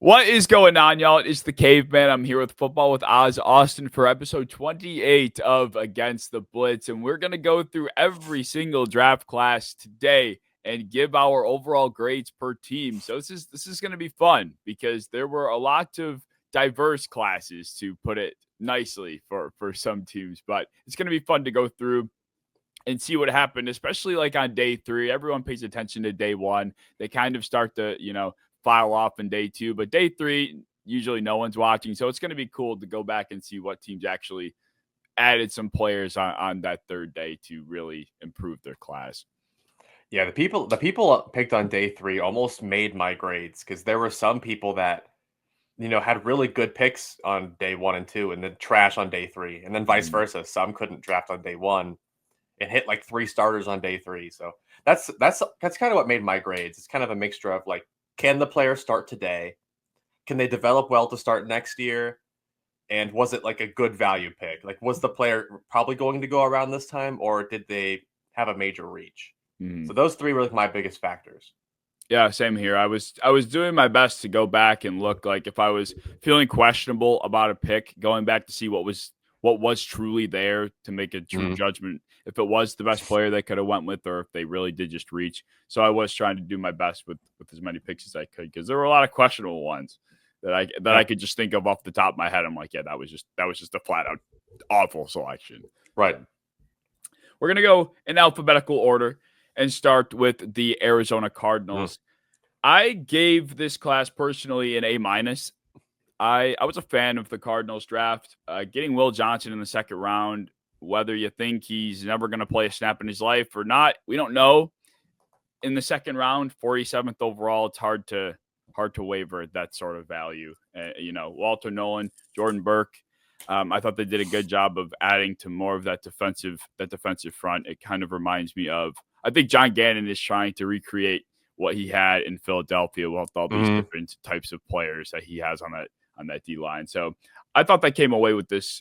What is going on, y'all? It's the Caveman. I'm here with Football with Oz Austin for episode 28 of Against the Blitz. And we're going to go through every single draft class today and give our overall grades per team. So this is going to be fun because there were a lot of diverse classes, to put it nicely, for some teams. But it's going to be fun to go through and see what happened, especially like on day 3. Everyone pays attention to day 1. They kind of start to, file off in day 2, but day 3, usually no one's watching. So it's going to be cool to go back and see what teams actually added some players on that 3rd day to really improve their class. Yeah, the people picked on day 3 almost made my grades because there were some people that, had really good picks on day 1 and 2 and then trash on day 3, and then vice versa. Some couldn't draft on day 1 and hit like 3 starters on day 3. So that's kind of what made my grades. It's kind of a mixture of like, can the player start today? Can they develop well to start next year? And was it like a good value pick? Like, was the player probably going to go around this time, or did they have a major reach? So those 3 were like my biggest factors. Yeah, same here. I was doing my best to go back and look, like, if I was feeling questionable about a pick, going back to see what was truly there to make a true judgment, if it was the best player they could have went with, or if they really did just reach. So I was trying to do my best with as many picks as I could, because there were a lot of questionable ones that I could just think of off the top of my head. I'm like, yeah, that was just a flat out awful selection. Right. We're gonna go in alphabetical order and start with the Arizona Cardinals. I gave this class personally an A-. I was a fan of the Cardinals draft. Getting Will Johnson in the 2nd round, whether you think he's never going to play a snap in his life or not, we don't know. In the 2nd round, 47th overall, it's hard to waver at that sort of value. Walter Nolan, Jordan Burke, I thought they did a good job of adding to more of that defensive front. It kind of reminds me of, I think John Gannon is trying to recreate what he had in Philadelphia with all these different types of players that he has on that D line. So I thought they came away with this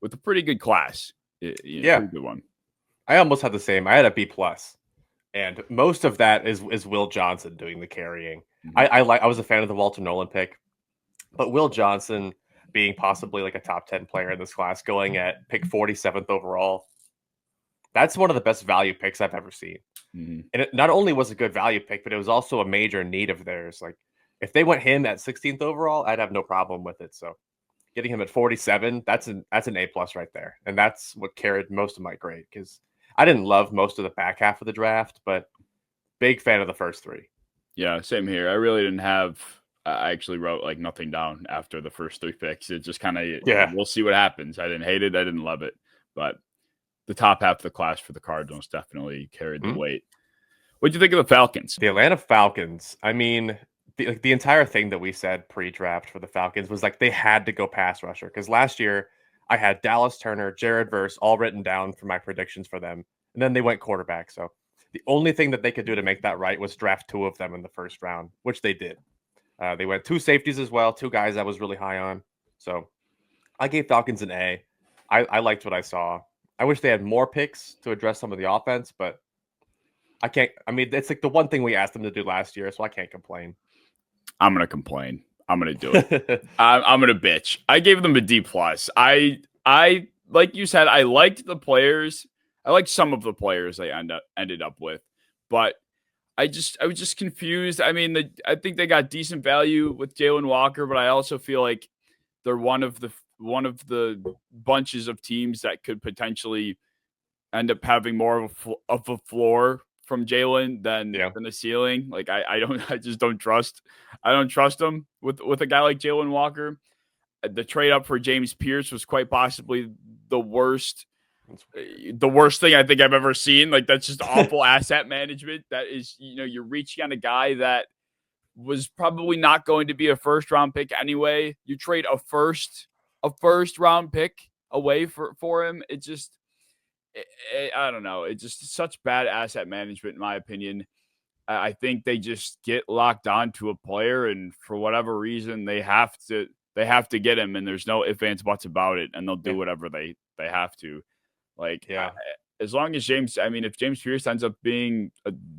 with a pretty good class. Yeah, pretty good one. I almost had the same. I had a B+, and most of that is Will Johnson doing the carrying. I was a fan of the Walter Nolan pick, but Will Johnson being possibly like a top 10 player in this class, going at pick 47th overall, that's one of the best value picks I've ever seen. And it not only was a good value pick, but it was also a major need of theirs. Like, if they went him at 16th overall, I'd have no problem with it. So getting him at 47, that's an A+ right there. And that's what carried most of my grade, because I didn't love most of the back half of the draft, but big fan of the first 3. Yeah, same here. I really didn't have I actually wrote like nothing down after the first 3 picks. It just kind of, we'll see what happens. I didn't hate it. I didn't love it. But the top half of the class for the Cardinals definitely carried the weight. What do you think of the Falcons? The Atlanta Falcons, I mean, the entire thing that we said pre-draft for the Falcons was like they had to go pass rusher, because last year I had Dallas Turner, Jared Verse all written down for my predictions for them, and then they went quarterback. So the only thing that they could do to make that right was draft 2 of them in the 1st round, which they did. They went 2 safeties as well, 2 guys I was really high on. So I gave Falcons an A. I liked what I saw. I wish they had more picks to address some of the offense, but I can't. I mean, it's like the one thing we asked them to do last year, so I can't complain. I'm going to complain. I'm going to do it. I'm going to bitch. I gave them a D+. I like you said, I liked the players. I liked some of the players they ended up with, but I was just confused. I mean, I think they got decent value with Jalen Walker, but I also feel like they're one of the bunches of teams that could potentially end up having more of a floor from Jalen than a ceiling. Like I don't trust them with a guy like Jalen Walker. The trade up for James Pierce was quite possibly the worst thing I think I've ever seen. Like, that's just awful asset management. That is, you're reaching on a guy that was probably not going to be a 1st round pick anyway. You trade a first round pick away for him. It just, I don't know. It's just such bad asset management, in my opinion. I think they just get locked on to a player, and for whatever reason, they have to get him, and there's no ifs, ands, buts about it, and they'll do whatever they have to. Like, as long as if James Pierce ends up being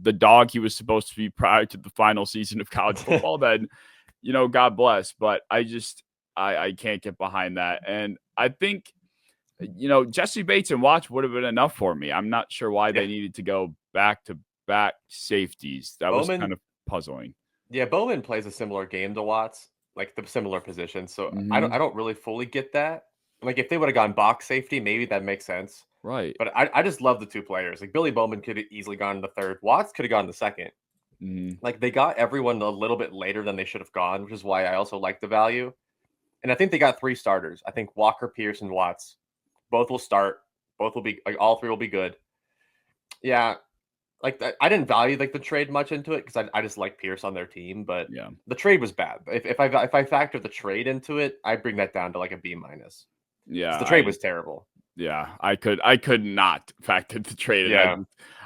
the dog he was supposed to be prior to the final season of college football, then God bless. But I can't get behind that. And I think, Jesse Bates and Watts would have been enough for me. I'm not sure why they needed to go back to back safeties. That was kind of puzzling. Yeah, Bowman plays a similar game to Watts, like the similar position. So I don't really fully get that. Like if they would have gone box safety, maybe that makes sense. Right. But I just love the two players. Like Billy Bowman could have easily gone the third. Watts could have gone the second. Like they got everyone a little bit later than they should have gone, which is why I also like the value. And I think they got 3 starters. I think Walker, Pierce, and Watts both will start. Both will be like all 3 will be good. Yeah, like I didn't value like the trade much into it because I just like Pierce on their team, but the trade was bad. If I factor the trade into it, I bring that down to like a B-. Yeah, the trade was terrible. Yeah, I could not factor the trade. Yeah,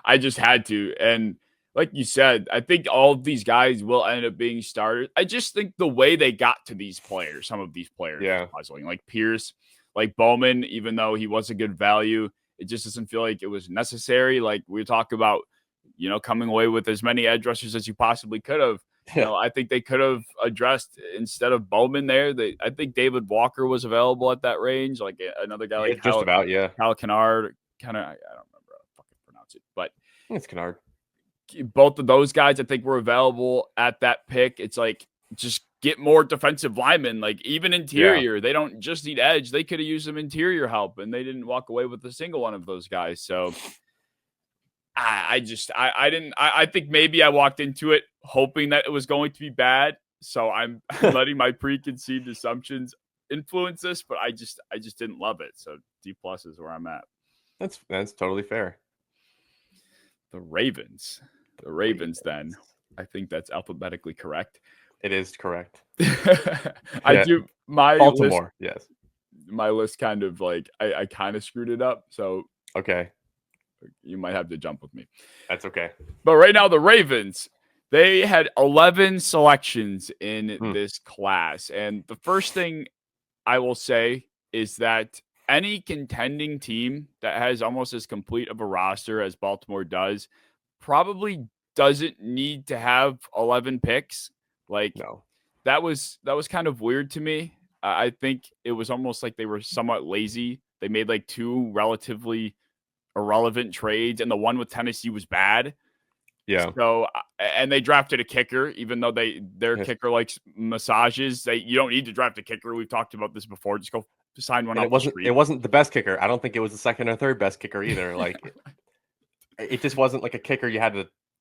I just had to. And like you said, I think all of these guys will end up being starters. I just think the way they got to these players, some of these players, is puzzling. Like Pierce, like Bowman, even though he was a good value, it just doesn't feel like it was necessary. Like we talk about, coming away with as many edge rushers as you possibly could have. I think they could have addressed instead of Bowman there. I think David Walker was available at that range, like another guy like Kyle Kennard. I don't remember how to fucking pronounce it, but it's Kennard. Both of those guys, I think, were available at that pick. It's like just get more defensive linemen, like even interior. They don't just need edge; they could have used some interior help, and they didn't walk away with a single one of those guys. So I think maybe I walked into it hoping that it was going to be bad. So I'm letting my preconceived assumptions influence this, but I just didn't love it. So D+ is where I'm at. That's totally fair. The Ravens then. I think that's alphabetically correct. It is correct. I do my Baltimore, list, yes. My list kind of like I kind of screwed it up. So okay. You might have to jump with me. That's okay. But right now, the Ravens, they had 11 selections in this class. And the first thing I will say is that any contending team that has almost as complete of a roster as Baltimore does probably doesn't need to have 11 picks. Like, no. That was kind of weird to me. I think it was almost like they were somewhat lazy. They made like 2 relatively irrelevant trades, and the one with Tennessee was bad. Yeah. So, and they drafted a kicker, even though their kicker likes massages. You don't need to draft a kicker. We've talked about this before. Just go sign one. It wasn't the best kicker. I don't think it was the second or third best kicker either. Like, it just wasn't like a kicker you had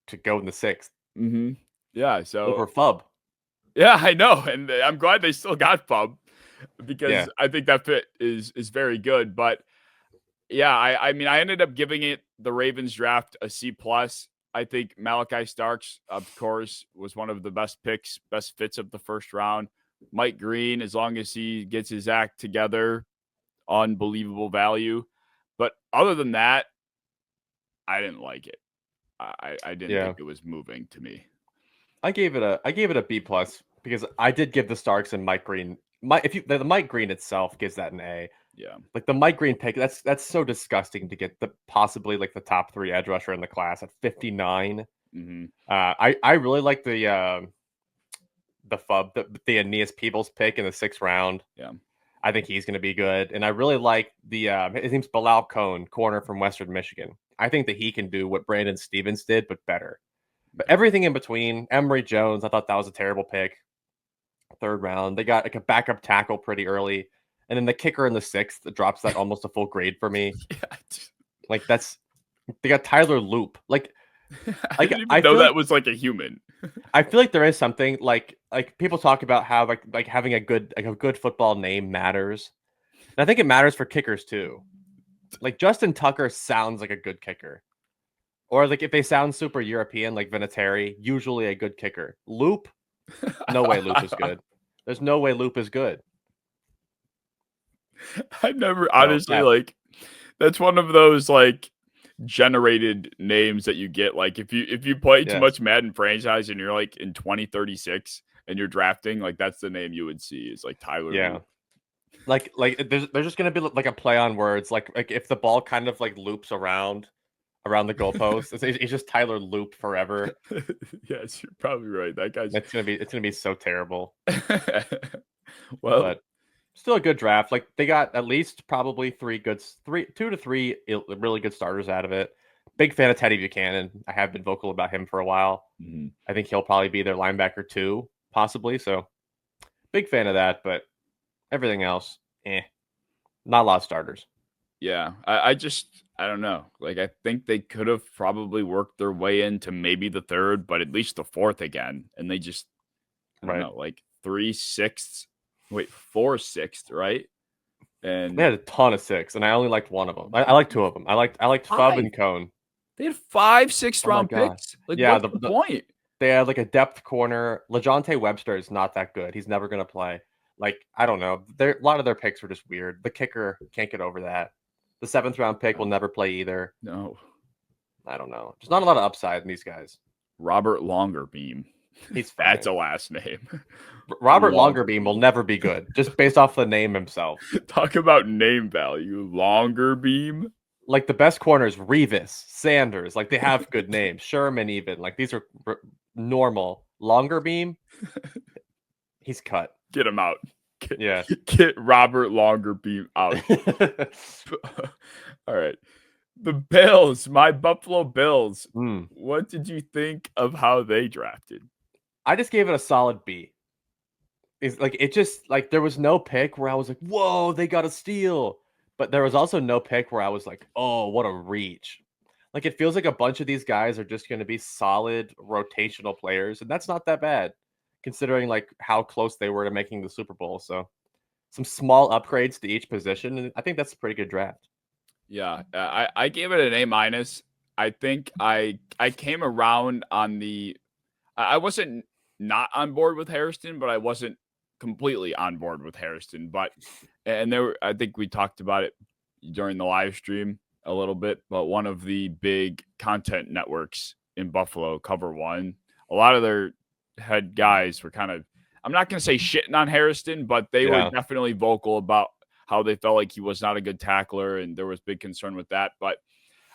to go in the 6th. Mm-hmm. Yeah. So over Fub. Yeah, I know, and I'm glad they still got Fub because I think that fit is very good. But yeah, I mean, I ended up giving it the Ravens draft a C+. I think Malachi Starks, of course, was one of the best picks, best fits of the first round. Mike Green, as long as he gets his act together, unbelievable value. But other than that, I didn't like it. I didn't think it was moving to me. I gave it a B+ because I did give the Starks and Mike Green. The Mike Green itself gives that an A. Yeah, like the Mike Green pick, that's so disgusting to get possibly like the top 3 edge rusher in the class at 59. Mm-hmm. I really like the Fub, the Aeneas Peebles pick in the 6th round. Yeah, I think he's going to be good, and I really like his name's Bilal Cohn, corner from Western Michigan. I think that he can do what Brandon Stevens did, but better. But everything in between, Emory Jones, I thought that was a terrible pick. 3rd round, they got like a backup tackle pretty early. And then the kicker in the 6th drops that almost a full grade for me. Like they got Tyler Loop. Like I didn't even know that was like a human. I feel like there is something like people talk about how like having a good football name matters. And I think it matters for kickers too. Like Justin Tucker sounds like a good kicker. Or like if they sound super European, like Vinatieri, usually a good kicker. Loop, no way Loop is good. There's no way Loop is good. I've never honestly that's one of those like generated names that you get. Like if you play too much Madden franchise and you're like in 2036 and you're drafting, like that's the name you would see is like Tyler. Yeah. Loop. Like there's just gonna be like a play on words. Like if the ball kind of like loops around, around the goalpost. He's just Tyler Loop forever. Yes, you're probably right. That guy's It's gonna be so terrible. Well, But still a good draft. Like they got at least probably two to three really good starters out of it. Big fan of Teddy Buchanan. I have been vocal about him for a while. I think he'll probably be their linebacker too, possibly. So big fan of that. But everything else, not a lot of starters. yeah, I don't know. Like, I think they could have probably worked their way into maybe the third, but at least the fourth again. And they just, I don't know, like 4/6, right? And they had a ton of six, and I only liked one of them. I liked two of them. I liked Fub and Cone. They had 5 6th-round picks. Like, yeah, what's the point? They had like a depth corner. LeJounte Webster is not that good. He's never going to play. Like, I don't know. A lot of their picks were just weird. The kicker can't get over that. The 7th-round pick will never play either. No. I don't know. There's not a lot of upside in these guys. Robert Longerbeam. That's a last name. Robert Longerbeam will never be good, just based off the name himself. Talk about name value. Longerbeam. Like the best corners, Revis, Sanders. Like they have good names. Sherman even. Like these are normal. Longerbeam, he's cut. Get him out. Yeah. Get Robert Longerbeam out. All right. The Bills, my Buffalo Bills. What did you think of how they drafted? I just gave it a solid B. It's like it just like there was no pick where I was like, whoa, they got a steal. But there was also no pick where I was like, oh, what a reach. Like it feels like a bunch of these guys are just going to be solid rotational players, and that's not that bad considering like how close they were to making the Super Bowl. So some small upgrades to each position, and I think that's a pretty good draft. Yeah, I gave it an A-. I think I came around on the I wasn't not on board with Hairston, but I wasn't completely on board with Hairston. But I think we talked about it during the live stream a little bit, but one of the big content networks in Buffalo, Cover One, a lot of their head guys were kind of, I'm not going to say shitting on Hairston, but they were definitely vocal about how they felt like he was not a good tackler, and there was big concern with that. But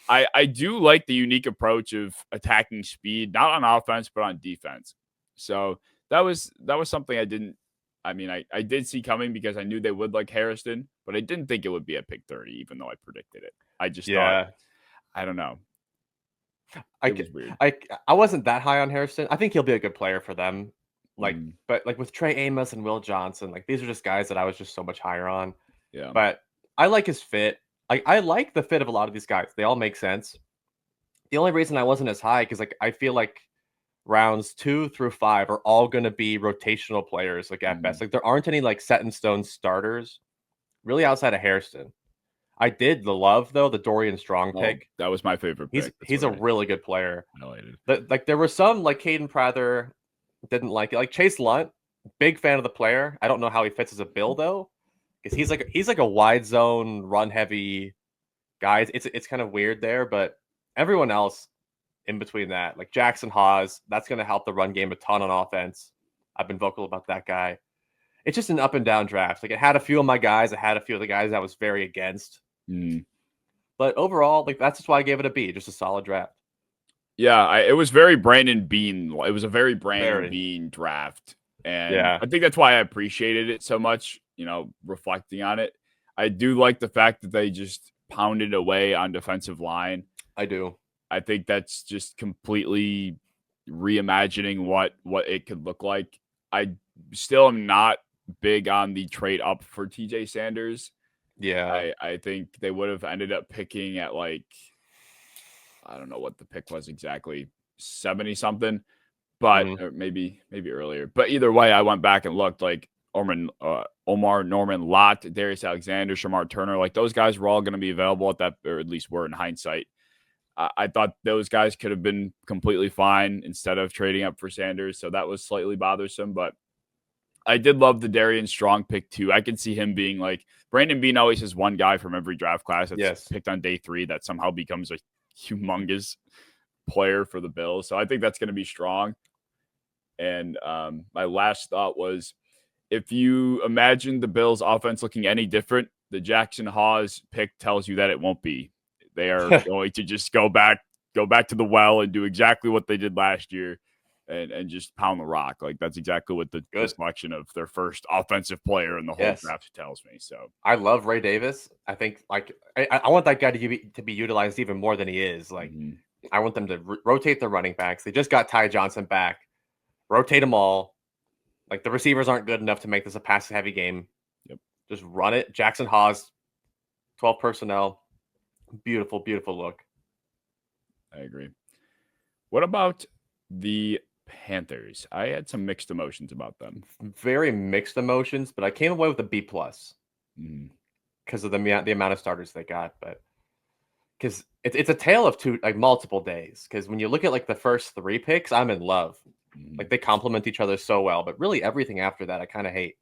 I do like the unique approach of attacking speed, not on offense, but on defense. So that was something I did see coming because I knew they would like Hairston, but I didn't think it would be at pick 30, even though I predicted it. I just thought, I don't know. It was weird. I wasn't that high on Hairston. I think he'll be a good player for them. Like, but like with Trey Amos and Will Johnson, like these are just guys that I was just so much higher on. Yeah. But I like his fit. I like the fit of a lot of these guys. They all make sense. The only reason I wasn't as high because like I feel like rounds 2 through 5 are all going to be rotational players. Like at best, like there aren't any like set in stone starters really outside of Hairston. I did love though the Dorian Strong pick. That was my favorite pick. He's a really good player. But like there were some like Caden Prather didn't like it. Like Chase Lunt, big fan of the player. I don't know how he fits as a Bill though, because he's like a wide zone run heavy guy. It's kind of weird there, but everyone else in between that, like Jackson Hawes, that's going to help the run game a ton on offense. I've been vocal about that guy. It's just an up and down draft. Like it had a few of my guys. It had a few of the guys I was very against. But overall, like that's just why I gave it a B. Just a solid draft. Yeah, it was very Brandon Bean. It was a very Brandon Bean draft. And I think that's why I appreciated it so much, reflecting on it. I do like the fact that they just pounded away on defensive line. I do. I think that's just completely reimagining what it could look like. I still am not big on the trade up for TJ Sanders. Yeah. I think they would have ended up picking at like, I don't know what the pick was exactly, 70 something, but or maybe earlier. But either way, I went back and looked like Omar Norman Lott, Darius Alexander, Shamar Turner, like those guys were all going to be available at that, or at least were in hindsight. I thought those guys could have been completely fine instead of trading up for Sanders. So that was slightly bothersome, but I did love the Darian Strong pick too. I could see him being like, Brandon Bean always has one guy from every draft class that's picked on day 3 that somehow becomes a humongous player for the Bills. So I think that's going to be strong. And my last thought was, if you imagine the Bills offense looking any different, the Jackson Hawes pick tells you that it won't be. They are going to just go back to the well and do exactly what they did last year and just pound the rock. Like that's exactly what the selection of their first offensive player in the whole draft tells me. So I love Ray Davis. I think like I want that guy to be utilized even more than he is. Like I want them to rotate the running backs. They just got Ty Johnson back. Rotate them all. Like the receivers aren't good enough to make this a pass heavy game. Yep. Just run it. Jackson Haas, 12 personnel. Beautiful, beautiful look. I agree. What about the Panthers? I had some mixed emotions about them. Very mixed emotions, but I came away with a B plus because of the amount of starters they got. But because it's a tale of multiple days. Because when you look at like the first 3 picks, I'm in love. Like they complement each other so well, but really everything after that I kind of hate.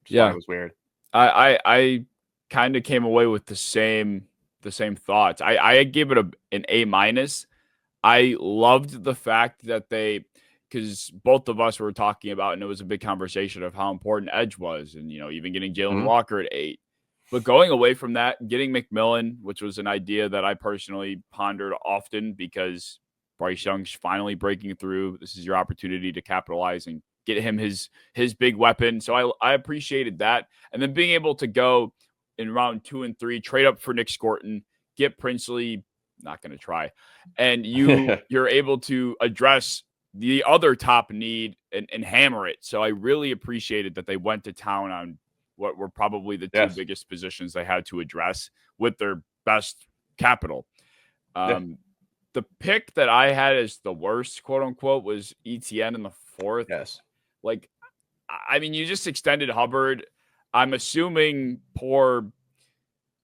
Yeah, it was weird. I kind of came away with the same thoughts. I gave it an A-. I loved the fact that because both of us were talking about, and it was a big conversation of how important edge was, and even getting Jalen Walker at 8. But going away from that, getting McMillan, which was an idea that I personally pondered often because Bryce Young's finally breaking through. This is your opportunity to capitalize and get him his big weapon. So I appreciated that. And then being able to go in round 2 and 3, trade up for Nick Scorton, get Princely, not going to try. And you're able to address the other top need and hammer it. So I really appreciated that they went to town on what were probably the 2 biggest positions they had to address with their best capital. The pick that I had as the worst, quote unquote, was ETN in the 4th. Yes. Like, I mean, you just extended Hubbard. I'm assuming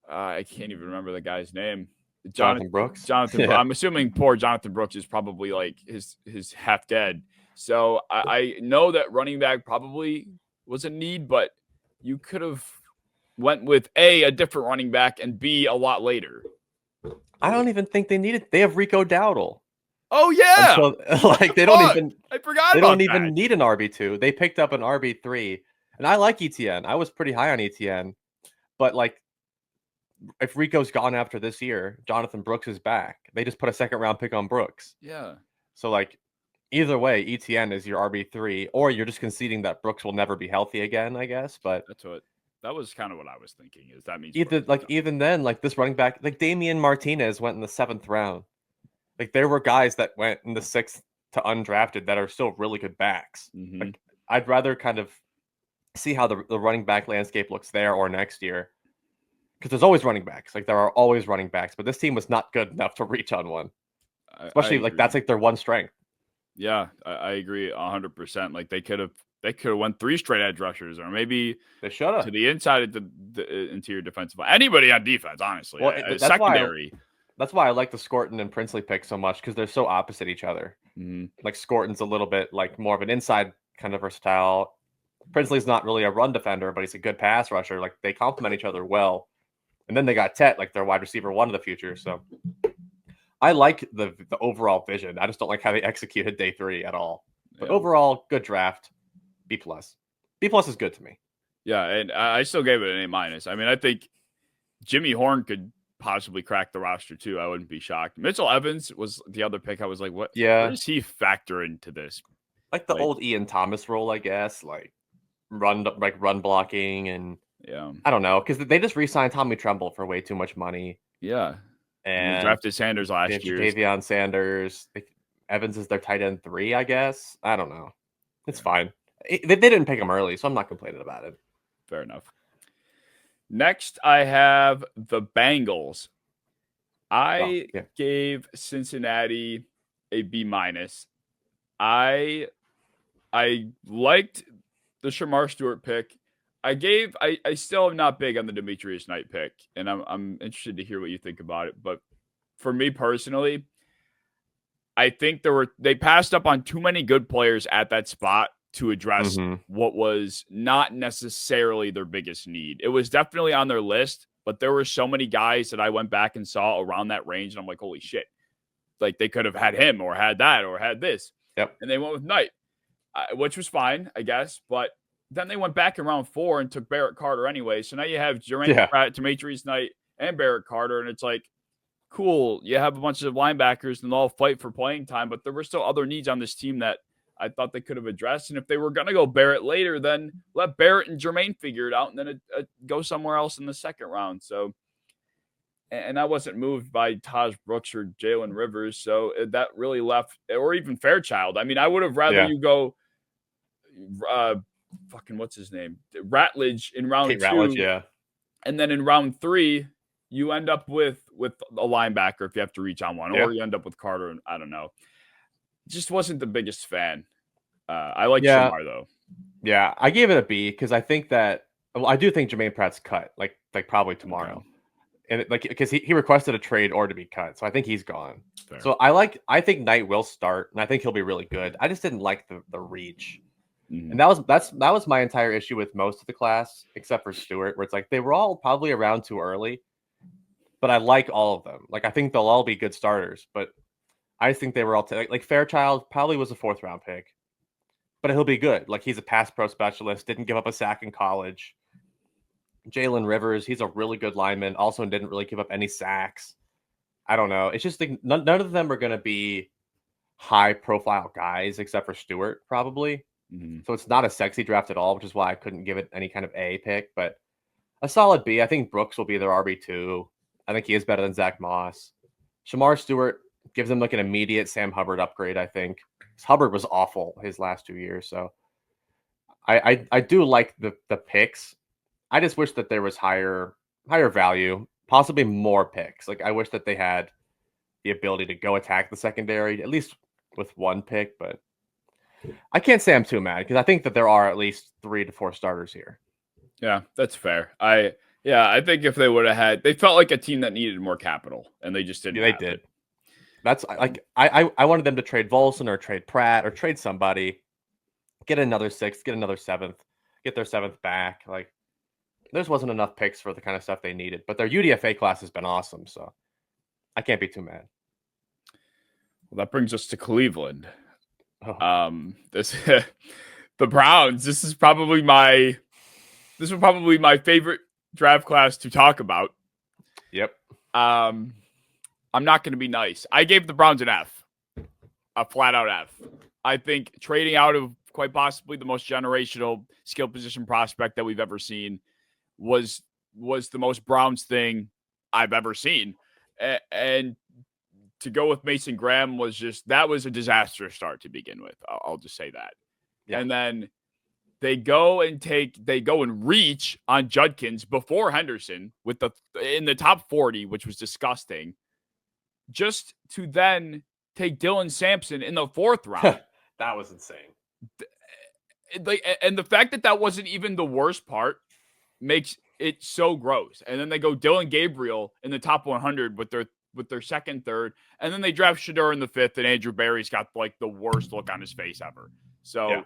I can't even remember the guy's name. Jonathan Brooks. I'm assuming poor Jonathan Brooks is probably like his half dead. So I know that running back probably was a need, but you could have went with A, different running back, and B, a lot later. I don't even think they needed. They have Rico Dowdle. Oh yeah, so, like they don't even. I forgot. They don't even need an RB2. They picked up an RB3, and I like ETN. I was pretty high on ETN, but like, if Rico's gone after this year, Jonathan Brooks is back. They just put a 2nd round pick on Brooks. Yeah. So like, either way, ETN is your RB3, or you're just conceding that Brooks will never be healthy again, I guess. But that was kind of what I was thinking. Is that means even then, like this running back, like Damian Martinez went in the 7th round. Like there were guys that went in the 6th to undrafted that are still really good backs. Like I'd rather kind of see how the running back landscape looks there or next year, because there's always running backs. Like there are always running backs, but this team was not good enough to reach on one. Especially like that's like their one strength. Yeah, I agree 100%. Like they could have won 3 straight edge rushers, or maybe they should have to the inside of the interior defensive line. Anybody on defense, honestly. Well, that's secondary. That's why I like the Scorton and Princely pick so much, because they're so opposite each other. Like Scorton's a little bit like more of an inside kind of versatile. Princely's not really a run defender, but he's a good pass rusher. Like they complement each other well. And then they got Tet, like their wide receiver 1 of the future. So I like the overall vision. I just don't like how they executed day 3 at all. But overall, good draft. B plus. B plus is good to me. Yeah, and I still gave it an A-. I mean, I think Jimmy Horn could possibly crack the roster too. I wouldn't be shocked. Mitchell Evans was the other pick. I was like, what? Yeah. Where does he factor into this? Like the old Ian Thomas role, I guess. Like run blocking and I don't know, because they just re-signed Tommy Tremble for way too much money. Yeah. And they drafted Sanders last year. Davion Sanders. Evans is their tight end 3, I guess. I don't know. It's fine. They didn't pick him early, so I'm not complaining about it. Fair enough. Next, I have the Bengals. I gave Cincinnati a B-. I liked the Shamar Stewart pick. I still am not big on the Demetrius Knight pick, and I'm interested to hear what you think about it. But for me personally, I think they passed up on too many good players at that spot to address what was not necessarily their biggest need. It was definitely on their list, but there were so many guys that I went back and saw around that range, and I'm like, holy shit. Like, they could have had him or had that or had this. Yep. And they went with Knight, which was fine, I guess. But then they went back in round 4 and took Barrett Carter anyway. So now you have Durant Pratt, Demetrius Knight, and Barrett Carter. And it's like, cool, you have a bunch of linebackers and they'll all fight for playing time, but there were still other needs on this team that I thought they could have addressed. And if they were going to go Barrett later, then let Barrett and Jermaine figure it out and then go somewhere else in the second round. So, and I wasn't moved by Taj Brooks or Jalen Rivers. So that really left, or even Fairchild. I mean, I would have rather you go, what's his name? Ratledge in round Kate 2. Ratledge, yeah. And then in round 3, you end up with a linebacker if you have to reach on one, or you end up with Carter. And I don't know. Just wasn't the biggest fan. I like Shamar though. Yeah, I gave it a B because I think that I do think Jermaine Pratt's cut like probably tomorrow, and because he requested a trade or to be cut, so I think he's gone. Fair. So I think Knight will start, and I think he'll be really good. I just didn't like the reach, and that was my entire issue with most of the class except for Stewart, where it's like they were all probably around too early. But I like all of them. Like I think they'll all be good starters, but I think they were all like Fairchild probably was a 4th round pick, but he'll be good. Like he's a pass pro specialist, didn't give up a sack in college. Jalen Rivers, he's a really good lineman, also didn't really give up any sacks. I don't know. It's just like none of them are going to be high profile guys except for Stewart probably. Mm-hmm. So it's not a sexy draft at all, which is why I couldn't give it any kind of A pick, but a solid B. I think Brooks will be their RB2. I think he is better than Zach Moss. Shamar Stewart gives him like an immediate Sam Hubbard upgrade, I think. Hubbard was awful his last 2 years, so I do like the picks. I just wish that there was higher value, possibly more picks. Like I wish that they had the ability to go attack the secondary, at least with one pick, but I can't say I'm too mad because I think that there are at least 3 to 4 starters here. Yeah, that's fair. I think if they would have had, they felt like a team that needed more capital, and they just didn't. Yeah, they did. It. That's like I wanted them to trade Volson or trade Pratt or trade somebody, get another 6th, get another 7th, get their 7th back. Like there wasn't enough picks for the kind of stuff they needed, but their UDFA class has been awesome, so I can't be too mad. Well, that brings us to Cleveland. Oh. The Browns. This was probably my favorite draft class to talk about. Yep. I'm not going to be nice. I gave the Browns an F, a flat out F. I think trading out of quite possibly the most generational skill position prospect that we've ever seen was the most Browns thing I've ever seen. And to go with Mason Graham was a disastrous start to begin with. I'll just say that. Yeah. And then they go and reach on Judkins before Henderson in the top 40, which was disgusting, just to then take Dylan Sampson in the 4th round. That was insane. And the fact that wasn't even the worst part makes it so gross. And then they go Dylan Gabriel in the top 100 with their 2nd, 3rd, and then they draft Shedeur in the 5th, and Andrew Berry's got like the worst look on his face ever. So. Yeah.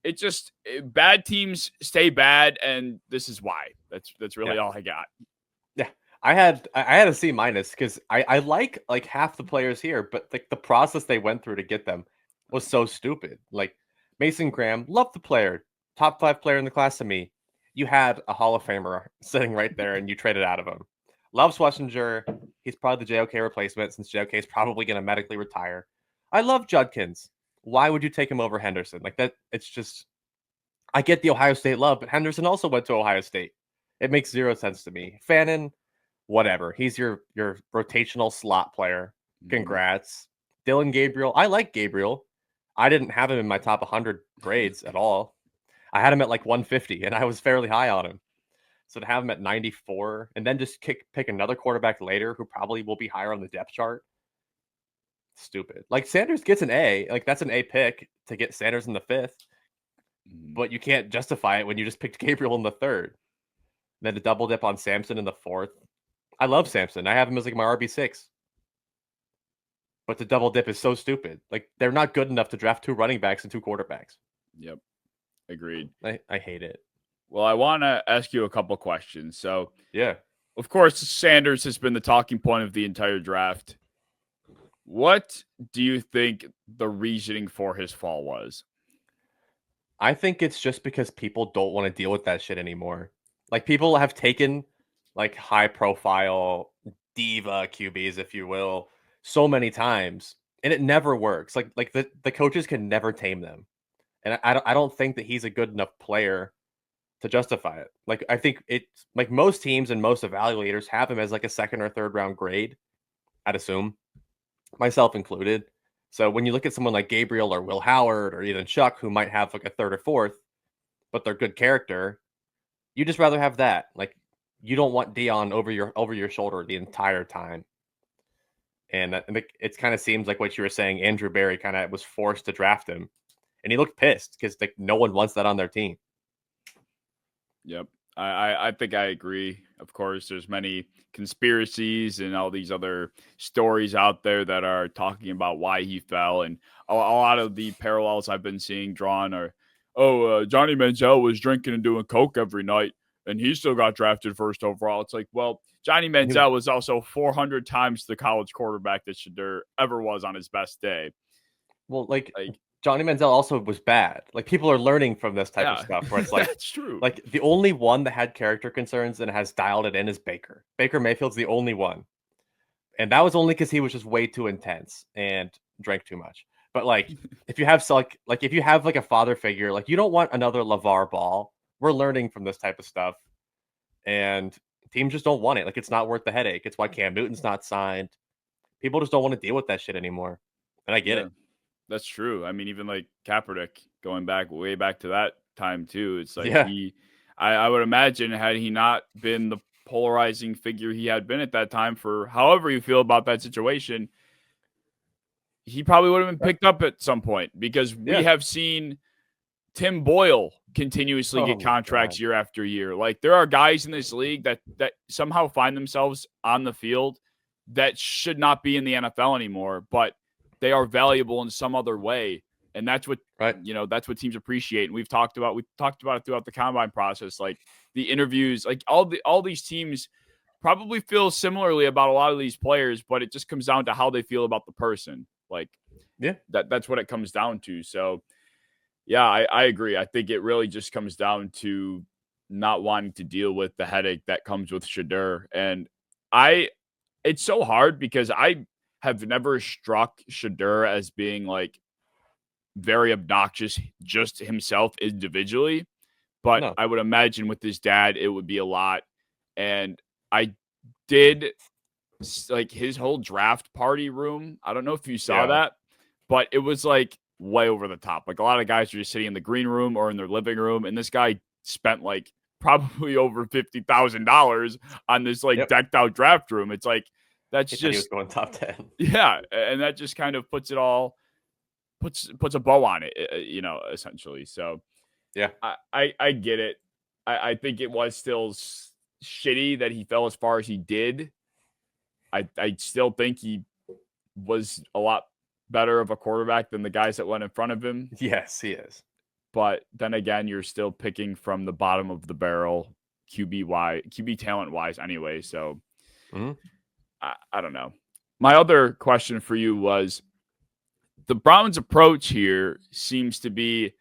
It's just bad teams stay bad, and this is why. That's really all I got. Yeah, I had a C- because I like half the players here, but like the process they went through to get them was so stupid. Like Mason Graham, love the player, top 5 player in the class to me. You had a Hall of Famer sitting right there, and you traded out of him. Love Schlesinger. He's probably the JOK replacement since JOK is probably going to medically retire. I love Judkins. Why would you take him over Henderson? Like that, it's just, I get the Ohio State love, but Henderson also went to Ohio State. It makes 0 sense to me. Fannin, whatever. He's your rotational slot player. Congrats. Dylan Gabriel. I like Gabriel. I didn't have him in my top 100 grades at all. I had him at like 150, and I was fairly high on him. So to have him at 94 and then just pick another quarterback later who probably will be higher on the depth chart. Stupid. Like Sanders gets an A. Like that's an A pick to get Sanders in the 5th. But you can't justify it when you just picked Gabriel in the 3rd. Then to double dip on Sampson in the 4th. I love Sampson. I have him as like my RB6. But the double dip is so stupid. Like they're not good enough to draft 2 running backs and 2 quarterbacks. Yep. Agreed. I hate it. Well, I want to ask you a couple questions. So, yeah. Of course, Sanders has been the talking point of the entire draft. What do you think the reasoning for his fall was? I think it's just because people don't want to deal with that shit anymore. Like people have taken like high profile diva QBs, if you will, so many times, and it never works. Like the coaches can never tame them, and I don't think that he's a good enough player to justify it. Like I think it's like most teams and most evaluators have him as like a second or third round grade. I'd assume, myself included. So when you look at someone like Gabriel or Will Howard or even Chuck, who might have like a third or fourth, but they're good character, you just rather have that. Like you don't want Dion over your shoulder the entire time. And it kind of seems like what you were saying. Andrew Berry kind of was forced to draft him, and he looked pissed because like no one wants that on their team. Yep. I think I agree. Of course, there's many conspiracies and all these other stories out there that are talking about why he fell. And a lot of the parallels I've been seeing drawn are, Johnny Manziel was drinking and doing coke every night, and he still got drafted first overall. It's like, well, Johnny Manziel was also 400 times the college quarterback that Shedeur ever was on his best day. Well, like Johnny Manziel also was bad. Like people are learning from this type of stuff where it's like that's true. Like the only one that had character concerns and has dialed it in is Baker. Baker Mayfield's the only one. And that was only because he was just way too intense and drank too much. But like if you have like if you have like a father figure, like you don't want another LeVar Ball. We're learning from this type of stuff. And teams just don't want it. Like it's not worth the headache. It's why Cam Newton's not signed. People just don't want to deal with that shit anymore. And I get it. That's true. I mean, even like Kaepernick, going back way back to that time too. It's like I would imagine had he not been the polarizing figure he had been at that time, for however you feel about that situation, he probably would have been picked up at some point, because we have seen Tim Boyle continuously get contracts year after year. Like there are guys in this league that somehow find themselves on the field that should not be in the NFL anymore, but they are valuable in some other way. And that's what, that's what teams appreciate. And we talked about it throughout the combine process. Like the interviews, like all these teams probably feel similarly about a lot of these players, but it just comes down to how they feel about the person. Like, that's what it comes down to. So yeah, I agree. I think it really just comes down to not wanting to deal with the headache that comes with Shedeur. And it's so hard because I have never struck Shedeur as being like very obnoxious just himself individually, but I would imagine with his dad it would be a lot. And I did like his whole draft party room. I don't know if you saw that, but it was like way over the top. Like a lot of guys are just sitting in the green room or in their living room, and this guy spent like probably over $50,000 on this like decked out draft room. It's like that's just, he was going top 10. Yeah, and that just kind of puts a bow on it, essentially. So yeah, I get it. I think it was still shitty that he fell as far as he did. I still think he was a lot better of a quarterback than the guys that went in front of him. Yes, he is. But then again, you're still picking from the bottom of the barrel, QB talent wise anyway. So I don't know. My other question for you was, the Browns' approach here seems to be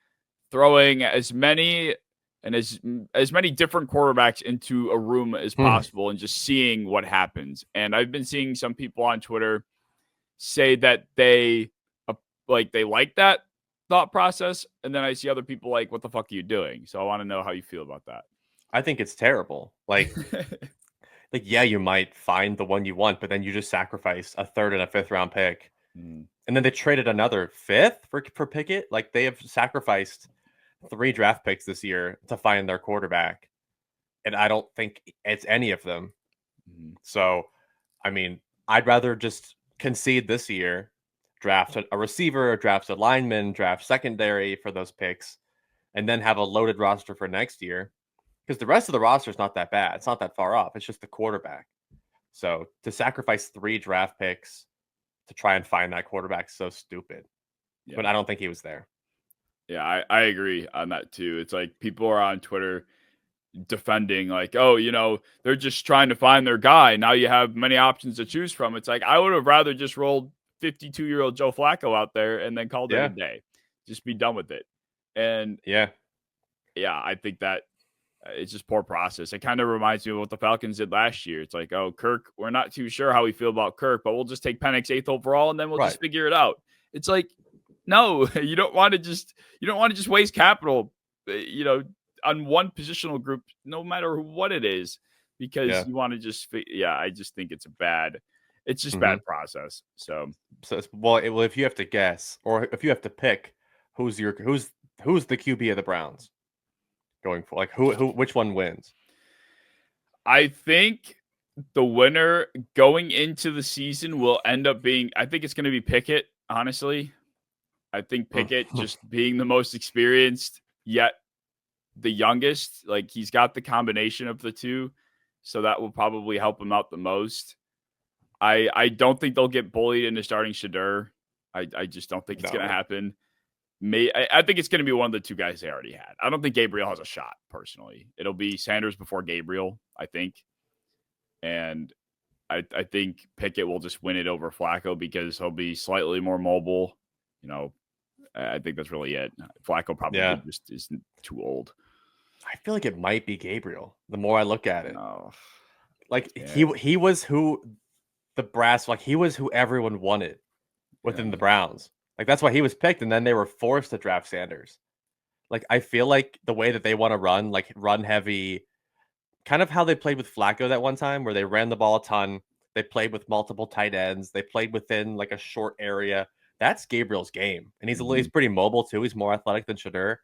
throwing as many different quarterbacks into a room as possible and just seeing what happens. And I've been seeing some people on Twitter say that they like that thought process, and then I see other people like, what the fuck are you doing? So I want to know how you feel about that. I think it's terrible. Like yeah, you might find the one you want, but then you just sacrifice a third and a fifth round pick. And then they traded another fifth for Pickett. Like they have sacrificed 3 draft picks this year to find their quarterback. And I don't think it's any of them. So, I mean, I'd rather just concede this year, draft a receiver, draft a lineman, draft secondary for those picks, and then have a loaded roster for next year. Because the rest of the roster is not that bad. It's not that far off. It's just the quarterback. So to sacrifice 3 draft picks to try and find that quarterback is so stupid. But I don't think he was there. Yeah, I agree on that too. It's like people are on Twitter defending like, oh, they're just trying to find their guy. Now you have many options to choose from. It's like, I would have rather just rolled 52-year-old Joe Flacco out there and then called it a day. Just be done with it. And yeah, I think that It's just poor process. It kind of reminds me of what the Falcons did last year. It's like, oh, Kirk, we're not too sure how we feel about Kirk, but we'll just take Penix 8th overall and then we'll just figure it out. It's like, no, you don't want to just waste capital, on one positional group, no matter what it is, because you want to just, I just think it's bad Mm-hmm. process. So well, if you have to guess, or if you have to pick, who's the QB of the Browns going for? Like which one wins? I think the winner going into the season will end up being, I think it's going to be Pickett, honestly. I think Pickett just being the most experienced, yet the youngest, like he's got the combination of the two. So that will probably help him out the most. I don't think they'll get bullied into starting Shadur. I just don't think it's going to happen. I think it's going to be one of the two guys they already had. I don't think Gabriel has a shot, personally. It'll be Sanders before Gabriel, I think. And I think Pickett will just win it over Flacco because he'll be slightly more mobile. I think that's really it. Flacco probably just is too old. I feel like it might be Gabriel. The more I look at it, he was who the brass, like he was who everyone wanted within the Browns. Like that's why he was picked, and then they were forced to draft Sanders. Like I feel like the way that they want to run, like run heavy, kind of how they played with Flacco that one time, where they ran the ball a ton. They played with multiple tight ends. They played within like a short area. That's Gabriel's game, and he's pretty mobile too. He's more athletic than Shadur.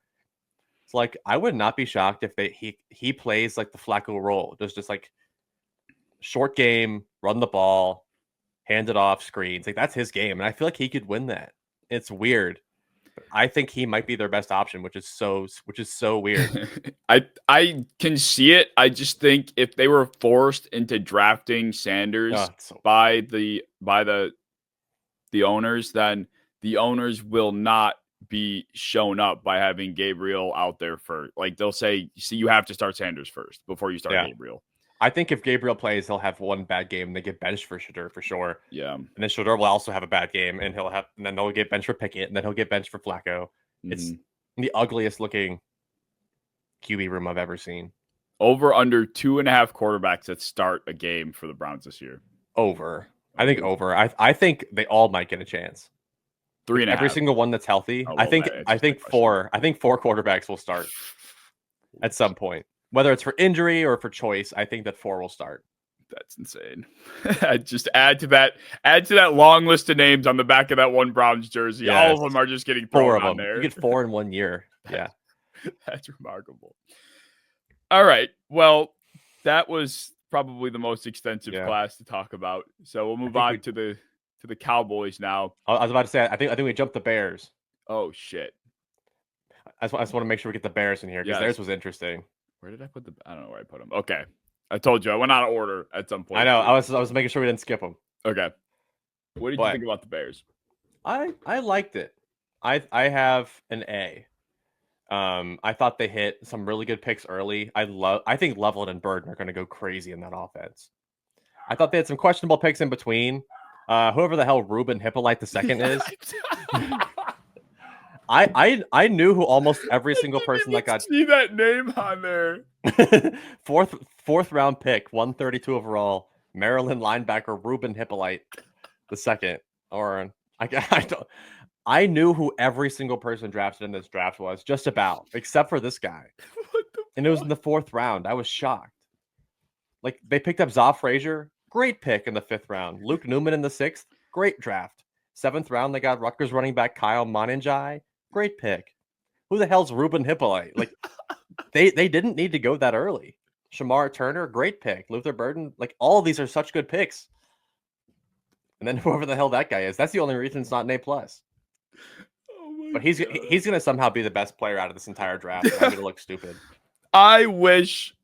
It's like I would not be shocked if he plays like the Flacco role, just like short game, run the ball, hand it off, screens. Like that's his game, and I feel like he could win that. It's weird. I think he might be their best option, which is so weird. I can see it. I just think if they were forced into drafting Sanders by the owners, then the owners will not be shown up by having Gabriel out there first. Like they'll say, see, you have to start Sanders first before you start Gabriel. I think if Gabriel plays, he'll have one bad game and they get benched for Shadur for sure. Yeah. And then Shadur will also have a bad game and then they'll get benched for Pickett and then he'll get benched for Flacco. Mm-hmm. It's the ugliest looking QB room I've ever seen. Over under 2.5 quarterbacks that start a game for the Browns this year. Over. I think over. I think they all might get a chance. 3.5. Every single one that's healthy. I think 4. I think 4 quarterbacks will start at some point. Whether it's for injury or for choice, I think that 4 will start. That's insane. Just add to that long list of names on the back of that one Browns jersey. Yes. All of them are just getting thrown on there. You get 4 in 1 year. Yeah. That's remarkable. All right. Well, that was probably the most extensive class to talk about. So we'll move on to the Cowboys now. I was about to say, I think we jumped the Bears. Oh shit. I just want to make sure we get the Bears in here because theirs was interesting. Where did I put I don't know where I put them. Okay. I told you I went out of order at some point. I know. I was making sure we didn't skip them. Okay. What did you think about the Bears? I liked it. I have an A. I thought they hit some really good picks early. I think Loveland and Burden are going to go crazy in that offense. I thought they had some questionable picks in between. Whoever the hell Ruben Hippolyte II is. I knew who almost every single person that got see that name on there. fourth round pick, 132 overall, Maryland linebacker Ruben Hippolyte II. Or I knew who every single person drafted in this draft was, just about, except for this guy. And it was in the 4th round. I was shocked. Like they picked up Zoff Frazier, great pick in the 5th round. Luke Newman in the 6th, great draft. 7th round, they got Rutgers running back Kyle Monanjai. Great pick. Who the hell's Ruben Hippolyte? Like they didn't need to go that early. Shamar Turner, great pick. Luther Burden, like all of these are such good picks. And then whoever the hell that guy is, that's the only reason it's not an A+. But he's gonna somehow be the best player out of this entire draft. And I'm gonna look stupid. I wish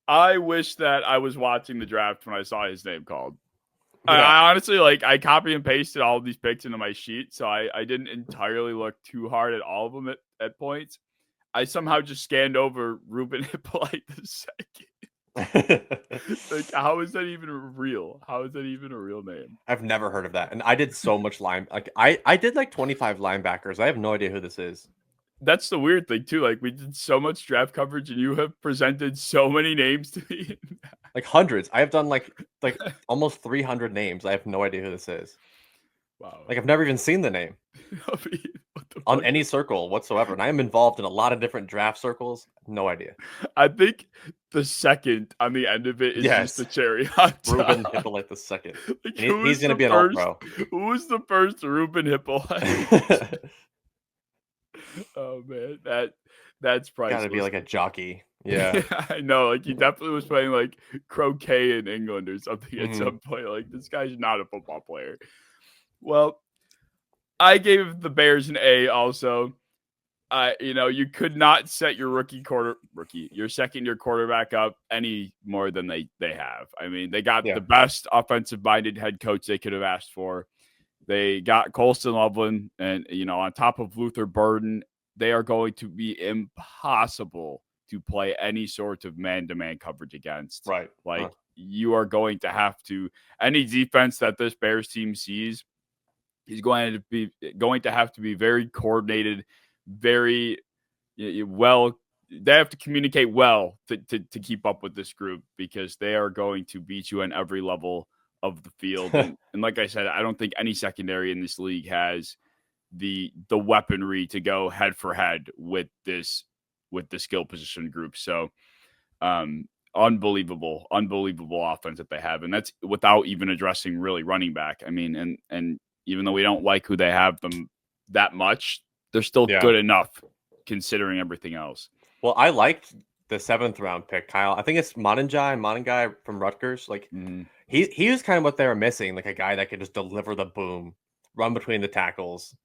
that I was watching the draft when I saw his name called. Yeah. I honestly, I copy and pasted all of these picks into my sheet, so I didn't entirely look too hard at all of them at points. I somehow just scanned over Ruben Hippolyte II. How is that even real? How is that even a real name? I've never heard of that. And I did so much I did 25 linebackers. I have no idea who this is. that's the weird thing too. Like we did so much draft coverage, and you have presented so many names to me. Like hundreds. I have done like almost 300 names. I have no idea who this is. Wow. Like I've never even seen the name I mean, what the on fuck any is- circle whatsoever, and I am involved in a lot of different draft circles. No idea. I think the second on the end of it is just the Yes. cherry on Ruben top. Hippolyte the second. Like, And he's going to be an all-pro. Who was the first Ruben Hippolyte? Oh man, that's priceless. Got to be like a jockey. Yeah. I know. Like he definitely was playing like croquet in England or something at some point. Like this guy's not a football player. Well, I gave the Bears an A also. You could not set your your second year quarterback up any more than they have. I mean, they got the best offensive minded head coach they could have asked for. They got Colston Loveland, and on top of Luther Burden, they are going to be impossible to play any sort of man-to-man coverage against. Right. Like you are going to have to, any defense that this Bears team sees is going to have to be very coordinated, very well. They have to communicate well to keep up with this group, because they are going to beat you on every level of the field. And like I said, I don't think any secondary in this league has the weaponry to go head for head with the skill position group. So unbelievable offense that they have. And that's without even addressing really running back. I mean, and even though we don't like who they have them that much, they're still good enough considering everything else. Well, I liked the 7th round pick, Kyle. I think it's Monangai from Rutgers. Like he was kind of what they were missing, like a guy that could just deliver the boom, run between the tackles.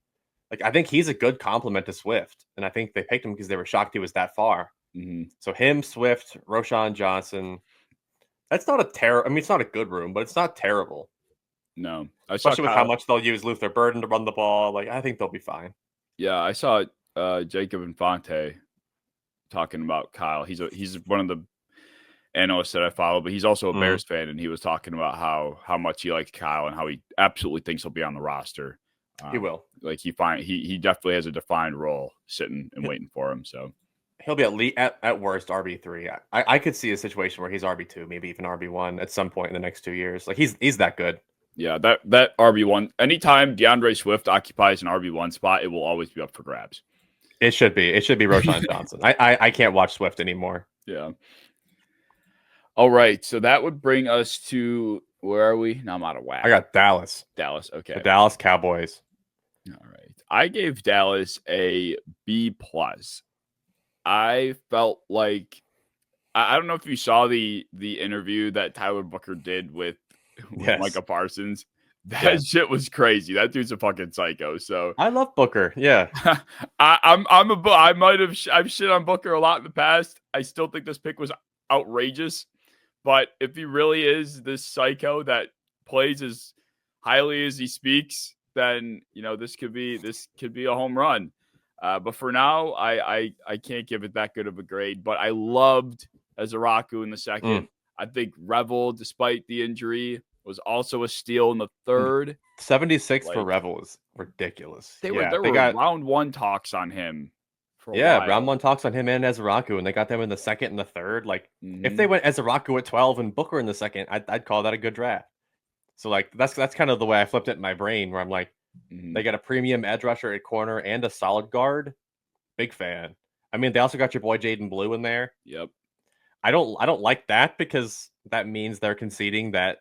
Like I think he's a good complement to Swift, and I think they picked him because they were shocked he was that far. So him, Swift, Roschon Johnson. That's not I mean, it's not a good room, but it's not terrible. No, especially with how much they'll use Luther Burden to run the ball. Like I think they'll be fine. Yeah, I saw Jacob Infante talking about Kyle. He's one of the analysts that I follow, but he's also a Bears fan, and he was talking about how much he likes Kyle and how he absolutely thinks he'll be on the roster. He will. Like he definitely has a defined role sitting and waiting for him. So he'll be at worst RB3. I could see a situation where he's RB2, maybe even RB1 at some point in the next 2 years. Like he's that good. Yeah, that RB1. Anytime DeAndre Swift occupies an RB1 spot, it will always be up for grabs. It should be Roschon Johnson. I can't watch Swift anymore. Yeah. All right, so that would bring us to, where are we? Now I'm out of whack. I got Dallas. Okay. The Dallas Cowboys. All right. I gave Dallas a B+. I felt like, I don't know if you saw the interview that Tyler Booker did with Micah Parsons. That shit was crazy. That dude's a fucking psycho. So I love Booker. Yeah. I've shit on Booker a lot in the past. I still think this pick was outrageous. But if he really is this psycho that plays as highly as he speaks, then this could be a home run. But for now, I can't give it that good of a grade. But I loved Ezaraku in the second. I think Revel, despite the injury, was also a steal in the third. 76 for Revel is ridiculous. There were round one talks on him. Round one talks on him and Ezaraku, and they got them in the second and the third. Like if they went Ezaraku at 12 and Booker in the second, I'd call that a good draft. So like that's kind of the way I flipped it in my brain, where I'm like, they got a premium edge rusher at corner and a solid guard. Big fan. I mean, they also got your boy Jaden Blue in there. Yep. I don't like that, because that means they're conceding that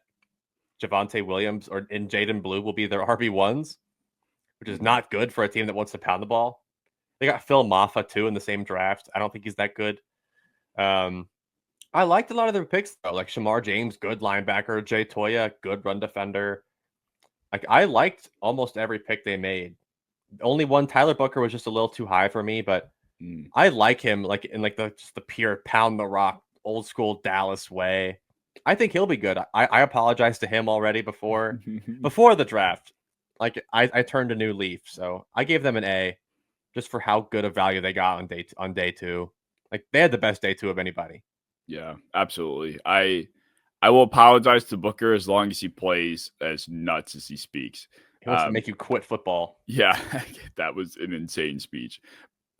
Javonte Williams and Jaden Blue will be their RB1s, which is not good for a team that wants to pound the ball. They got Phil Maffa too in the same draft. I don't think he's that good. I liked a lot of their picks though, like Shamar James, good linebacker, Jay Toya, good run defender. Like I liked almost every pick they made. Only one, Tyler Booker, was just a little too high for me, but I like him like in like the pure pound the rock, old school Dallas way. I think he'll be good. I apologized to him already before the draft. Like I turned a new leaf, so I gave them an A, just for how good a value they got on day two. Like they had the best day two of anybody. Yeah, absolutely. I will apologize to Booker as long as he plays as nuts as he speaks. He wants to make you quit football. Yeah, that was an insane speech.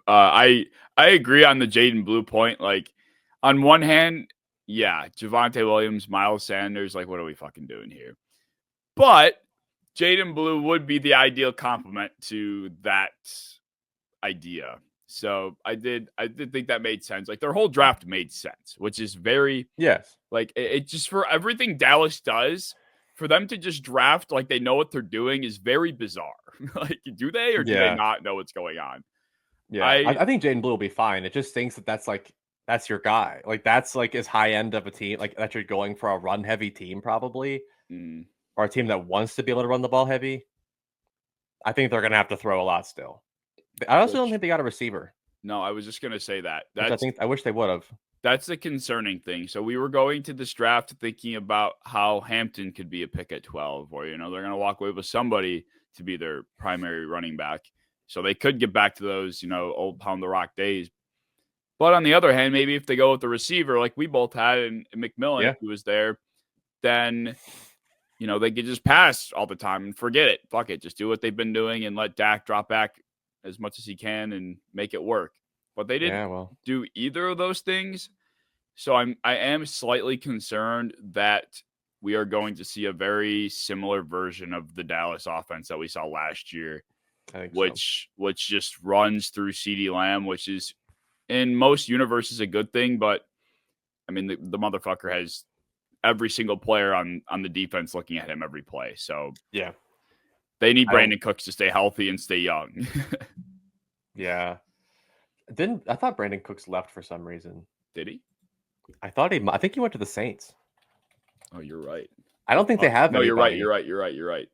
I agree on the Jaden Blue point. Like, on one hand, yeah, Javonte Williams, Miles Sanders, like, what are we fucking doing here? But Jaden Blue would be the ideal complement to that idea. So I did think that made sense. Like, their whole draft made sense, which is very Yes. like it just for everything Dallas does, for them to just draft like they know what they're doing is very bizarre. Like, do they or do they not know what's going on? Yeah, I think Jaden Blue will be fine. It just thinks that's your guy. Like, that's like as high end of a team, like that you're going for a run heavy team probably, or a team that wants to be able to run the ball heavy. I think they're gonna have to throw a lot still. I also don't think they got a receiver. No, I was just gonna say that. I wish they would have. That's the concerning thing. So we were going to this draft thinking about how Hampton could be a pick at 12, or they're gonna walk away with somebody to be their primary running back. So they could get back to those, old pound the rock days. But on the other hand, maybe if they go with the receiver like we both had and McMillan, who was there, then they could just pass all the time and forget it. Fuck it. Just do what they've been doing and let Dak drop back as much as he can and make it work. But they didn't do either of those things. So I am slightly concerned that we are going to see a very similar version of the Dallas offense that we saw last year, which just runs through CeeDee Lamb, which is in most universes a good thing. But I mean, the motherfucker has every single player on the defense looking at him every play. So yeah, they need Brandon Cooks to stay healthy and stay young. Yeah. I thought Brandon Cooks left for some reason. Did he? I think he went to the Saints. Oh, you're right. I don't think they have. No, anybody. You're right.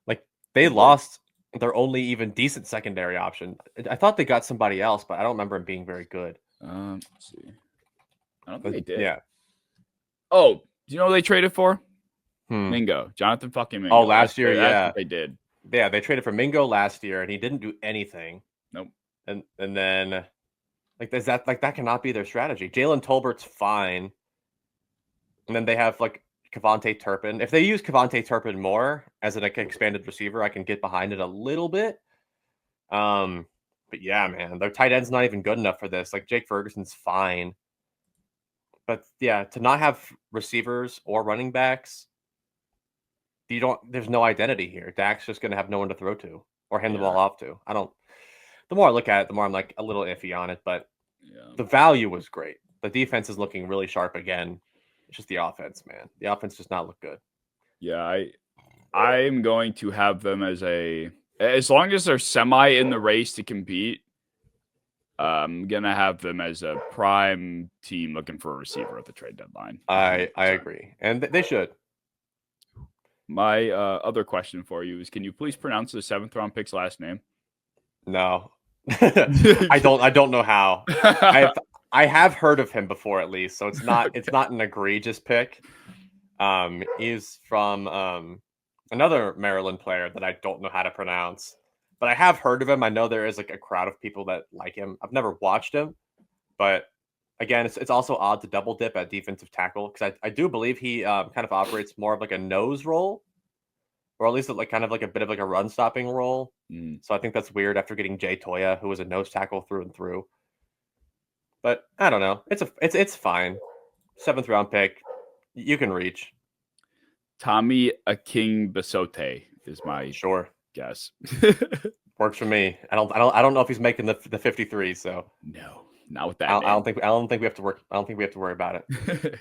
Like, they lost their only even decent secondary option. I thought they got somebody else, but I don't remember him being very good. Let's see. I don't think they did. Yeah. Oh, do you know what they traded for? Mingo. Jonathan fucking Mingo. Oh, last year, That's what they did. Yeah, they traded for Mingo last year, and he didn't do anything. Nope. And then, that cannot be their strategy. Jalen Tolbert's fine. And then they have, Kevontae Turpin. If they use Kevontae Turpin more as an expanded receiver, I can get behind it a little bit. But yeah, man, their tight end's not even good enough for this. Like, Jake Ferguson's fine. But yeah, to not have receivers or running backs, there's no identity here. Dak's just going to have no one to throw to or hand the ball off to. The more I look at it, the more I'm a little iffy on it, but the value was great. The defense is looking really sharp again. It's just the offense, man. The offense does not look good. Yeah, I'm going to have them as long as they're semi in the race to compete, I'm going to have them as a prime team looking for a receiver at the trade deadline. I agree. And they should. My other question for you is, can you please pronounce the 7th round pick's last name? No. I don't know how. I have heard of him before, at least, so it's not it's not an egregious pick. He's from another Maryland player that I don't know how to pronounce, but I have heard of him. I know there is a crowd of people that like him. I've never watched him, but again, it's also odd to double dip at defensive tackle because I do believe he kind of operates more of a nose role, or at least kind of a bit of a run stopping role. So I think that's weird after getting Jay Toya, who was a nose tackle through and through. But I don't know. It's fine. 7th round pick, you can reach. Tommy Aking-Basote is my guess. Works for me. I don't know if he's making the 53. So no, not with that. I don't think we have to work. I don't think we have to worry about it.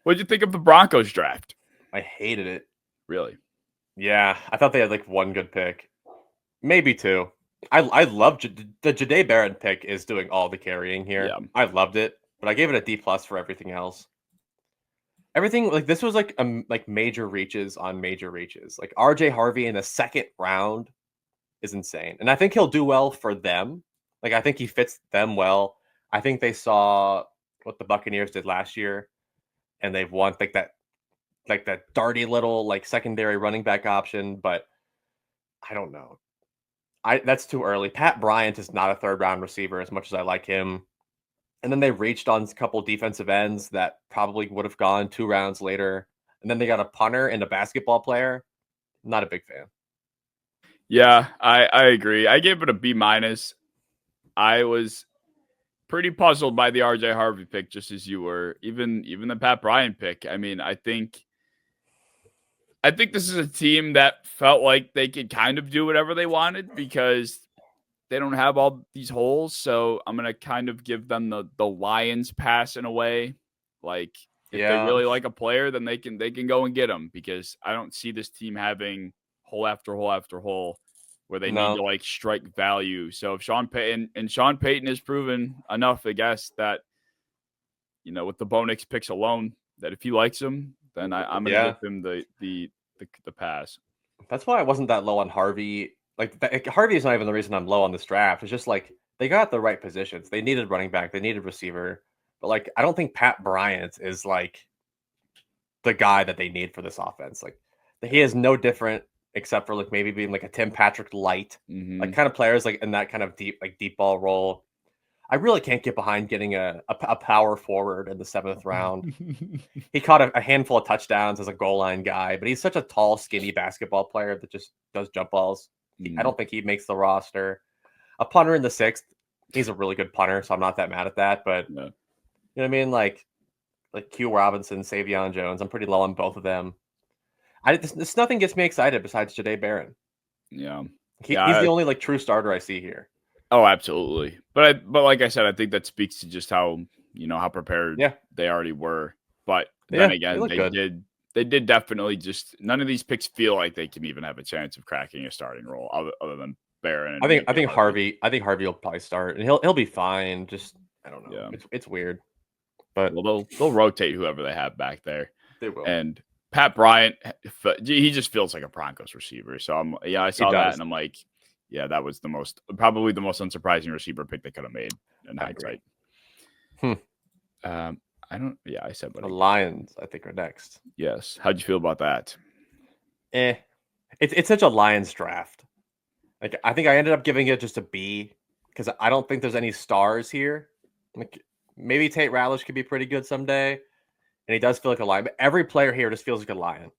What did you think of the Broncos draft? I hated it. Really? Yeah, I thought they had one good pick, maybe 2. I love the Jahdae Barrett pick is doing all the carrying here. Yeah. I loved it, but I gave it a D+ for everything else. Everything this was major reaches on major reaches. RJ Harvey in the 2nd round is insane, and I think he'll do well for them. I think he fits them well. I think they saw what the Buccaneers did last year, and they've won that darty little secondary running back option. But I don't know. That's too early. Pat Bryant is not a 3rd round receiver as much as I like him. And then they reached on a couple defensive ends that probably would have gone 2 rounds later. And then they got a punter and a basketball player. Not a big fan. Yeah, I agree. I gave it a B-. I was pretty puzzled by the RJ Harvey pick, just as you were. Even the Pat Bryant pick. I mean, I think this is a team that felt like they could kind of do whatever they wanted because they don't have all these holes. So I'm gonna kind of give them the Lions pass in a way. Like if they really like a player, then they can go and get them, because I don't see this team having hole after hole after hole where they need to like strike value. So if Sean Payton has proven enough, I guess, that with the Bo Nix picks alone, that if he likes him, then I'm gonna give him the pass. That's why I wasn't that low on Harvey. Like Harvey is not even the reason I'm low on this draft. It's just like they got the right positions. They needed running back, they needed receiver, but like I don't think Pat Bryant is like the guy that they need for this offense. Like he is no different except for like maybe being like a Tim Patrick light, like kind of players like in that kind of deep ball role. I really can't get behind getting a power forward in the 7th round. He caught a handful of touchdowns as a goal line guy, but he's such a tall, skinny basketball player that just does jump balls. I don't think he makes the roster. A punter in the 6th, he's a really good punter, so I'm not that mad at that. But you know what I mean? Like Q Robinson, Savion Jones, I'm pretty low on both of them. This nothing gets me excited besides Jahdae Barron. Yeah. He's the only like true starter I see here. Oh, absolutely. But like I said, I think that speaks to just how how prepared they already were. But then again, they did definitely just none of these picks feel like they can even have a chance of cracking a starting role other than Barron. I think Harvey will probably start and he'll be fine. Just I don't know. Yeah. It's weird. But they'll rotate whoever they have back there. They will. And Pat Bryant, he just feels like a Broncos receiver. So I saw that and I'm like, yeah, that was probably the most unsurprising receiver pick they could have made in hindsight. I said the Lions, I think, are next. Yes. How'd you feel about that? It's such a Lions draft. Like I think I ended up giving it just a B because I don't think there's any stars here. Like maybe Tate Ratledge could be pretty good someday, and he does feel like a lion. But every player here just feels like a lion.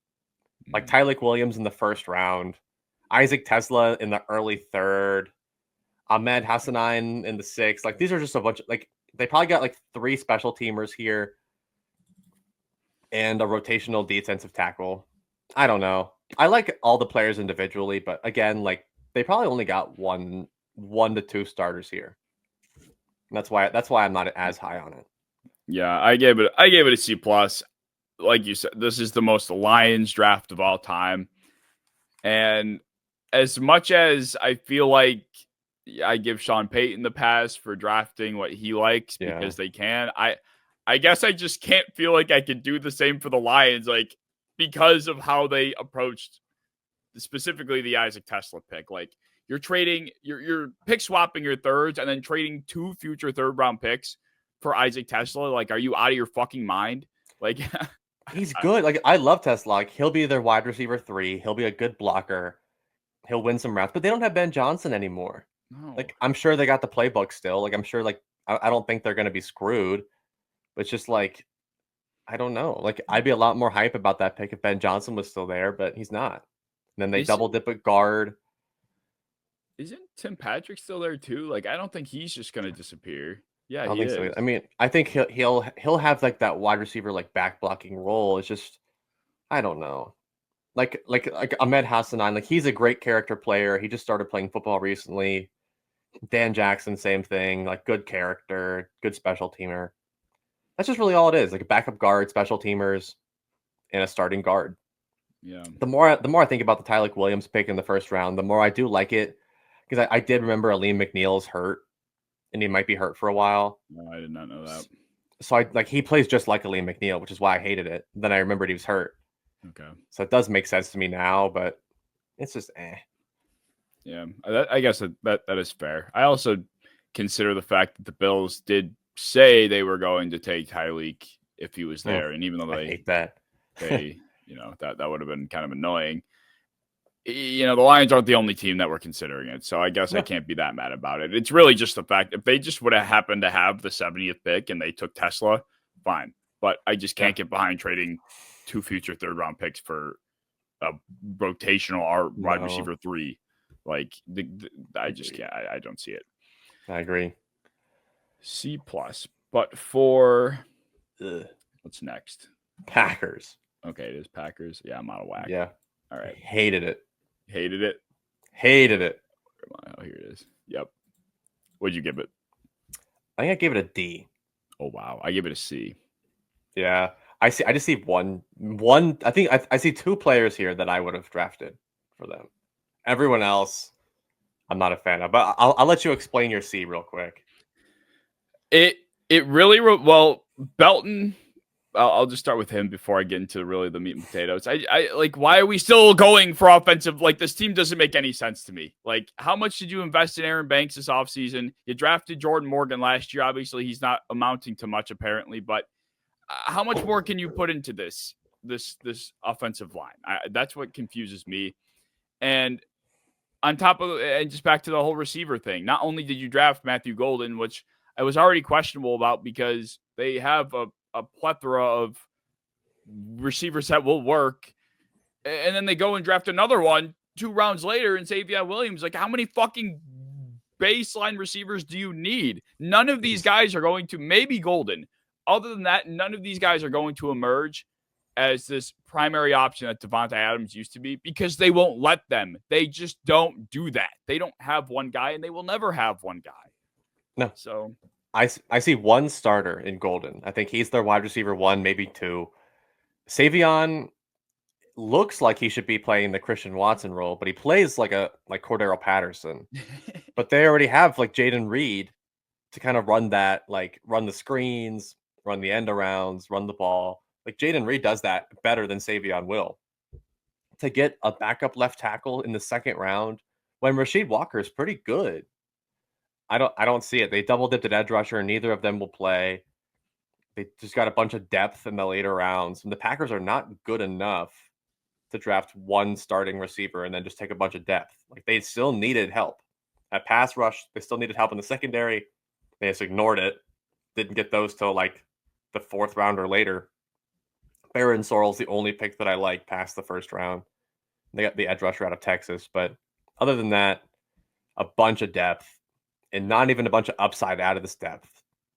Like Tyreek Williams in the 1st round, Isaac Tesla in the early 3rd, Ahmed Hassanein in the 6th. Like these are just a bunch of like they probably got like 3 special teamers here and a rotational defensive tackle. I don't know. I like all the players individually, but again, like they probably only got one to 2 starters here. And that's why I'm not as high on it. Yeah, I gave it a C+. Like you said, this is the most Lions draft of all time. And as much as I feel like I give Sean Payton the pass for drafting what he likes because they can, I guess I just can't feel like I could do the same for the Lions, like because of how they approached specifically the Isaac Tesla pick. Like you're trading, you're pick swapping your 3rds and then trading 2 future 3rd round picks for Isaac Tesla. Like, are you out of your fucking mind? Like he's good. Like I love Tesla. Like he'll be their wide receiver 3. He'll be a good blocker. He'll win some routes, but they don't have Ben Johnson anymore. No. Like I'm sure they got the playbook still. Like I'm sure like I don't think they're going to be screwed. But it's just like I don't know. Like I'd be a lot more hype about that pick if Ben Johnson was still there, but he's not. And then they double dip at guard. Isn't Tim Patrick still there too? Like I don't think he's just going to disappear. Yeah, I don't think so. I mean, I think he'll have like that wide receiver like back blocking role. It's just I don't know. Like Ahmed Hassanein, like he's a great character player. He just started playing football recently. Dan Jackson, same thing. Like good character, good special teamer. That's just really all it is. Like a backup guard, special teamers, and a starting guard. Yeah. The more I think about the Tyreek Williams pick in the 1st round, the more I do like it because I did remember Aleem McNeil's hurt, and he might be hurt for a while. No, I did not know that. So he plays just like Aleem McNeil, which is why I hated it. Then I remembered he was hurt. Okay. So it does make sense to me now, but it's just Yeah, I guess that is fair. I also consider the fact that the Bills did say they were going to take Tyreek if he was there, and even though I hate that, they that would have been kind of annoying. The Lions aren't the only team that were considering it, so I guess I can't be that mad about it. It's really just the fact if they just would have happened to have the 70th pick and they took Tesla, fine. But I just can't get behind trading 2 future 3rd round picks for a rotational wide receiver 3. Like I just can't. I don't see it. I agree. C plus. But for Ugh. what's next? Packers. Okay, it is Packers. Yeah, I'm out of whack. Yeah. All right. Hated it. Hated it. Hated it. Oh, here it is. Yep. What'd you give it? I think I gave it a D. Oh wow, I give it a C. Yeah. I just see one. I think I see two players here that I would have drafted for them. Everyone else, I'm not a fan of. But I'll let you explain your C real quick. It really well, Belton. I'll just start with him before I get into really the meat and potatoes. I like, why are we still going for offensive? Like, this team doesn't make any sense to me. Like, how much did you invest in Aaron Banks this offseason? You drafted Jordan Morgan last year. Obviously, he's not amounting to much apparently, but how much more can you put into this offensive line? That's what confuses me. And on top of, and just back to the whole receiver thing, not only did you draft Matthew Golden, which I was already questionable about because they have a plethora of receivers that will work, and then they go and draft another one 2 rounds later and Xavier Williams. Like, how many fucking baseline receivers do you need? None of these guys are going to, maybe Golden. Other than that, none of these guys are going to emerge as this primary option that Devontae Adams used to be because they won't let them. They just don't do that. They don't have one guy, and they will never have one guy. No. So I see one starter in Golden. I think he's their wide receiver 1, maybe 2. Savion looks like he should be playing the Christian Watson role, but he plays like Cordero Patterson. But they already have like Jaden Reed to kind of run that, like run the screens, run the end arounds, run the ball. Like Jaden Reed does that better than Savion will. To get a backup left tackle in the second round when Rasheed Walker is pretty good, I don't see it. They double dipped at edge rusher, and neither of them will play. They just got a bunch of depth in the later rounds, and the Packers are not good enough to draft one starting receiver and then just take a bunch of depth. Like, they still needed help at pass rush. They still needed help in the secondary. They just ignored it. Didn't get those till like the 4th round or later. Barron Sorrell's the only pick that I like past the 1st round. They got the edge rusher out of Texas, but other than that, a bunch of depth and not even a bunch of upside out of this depth.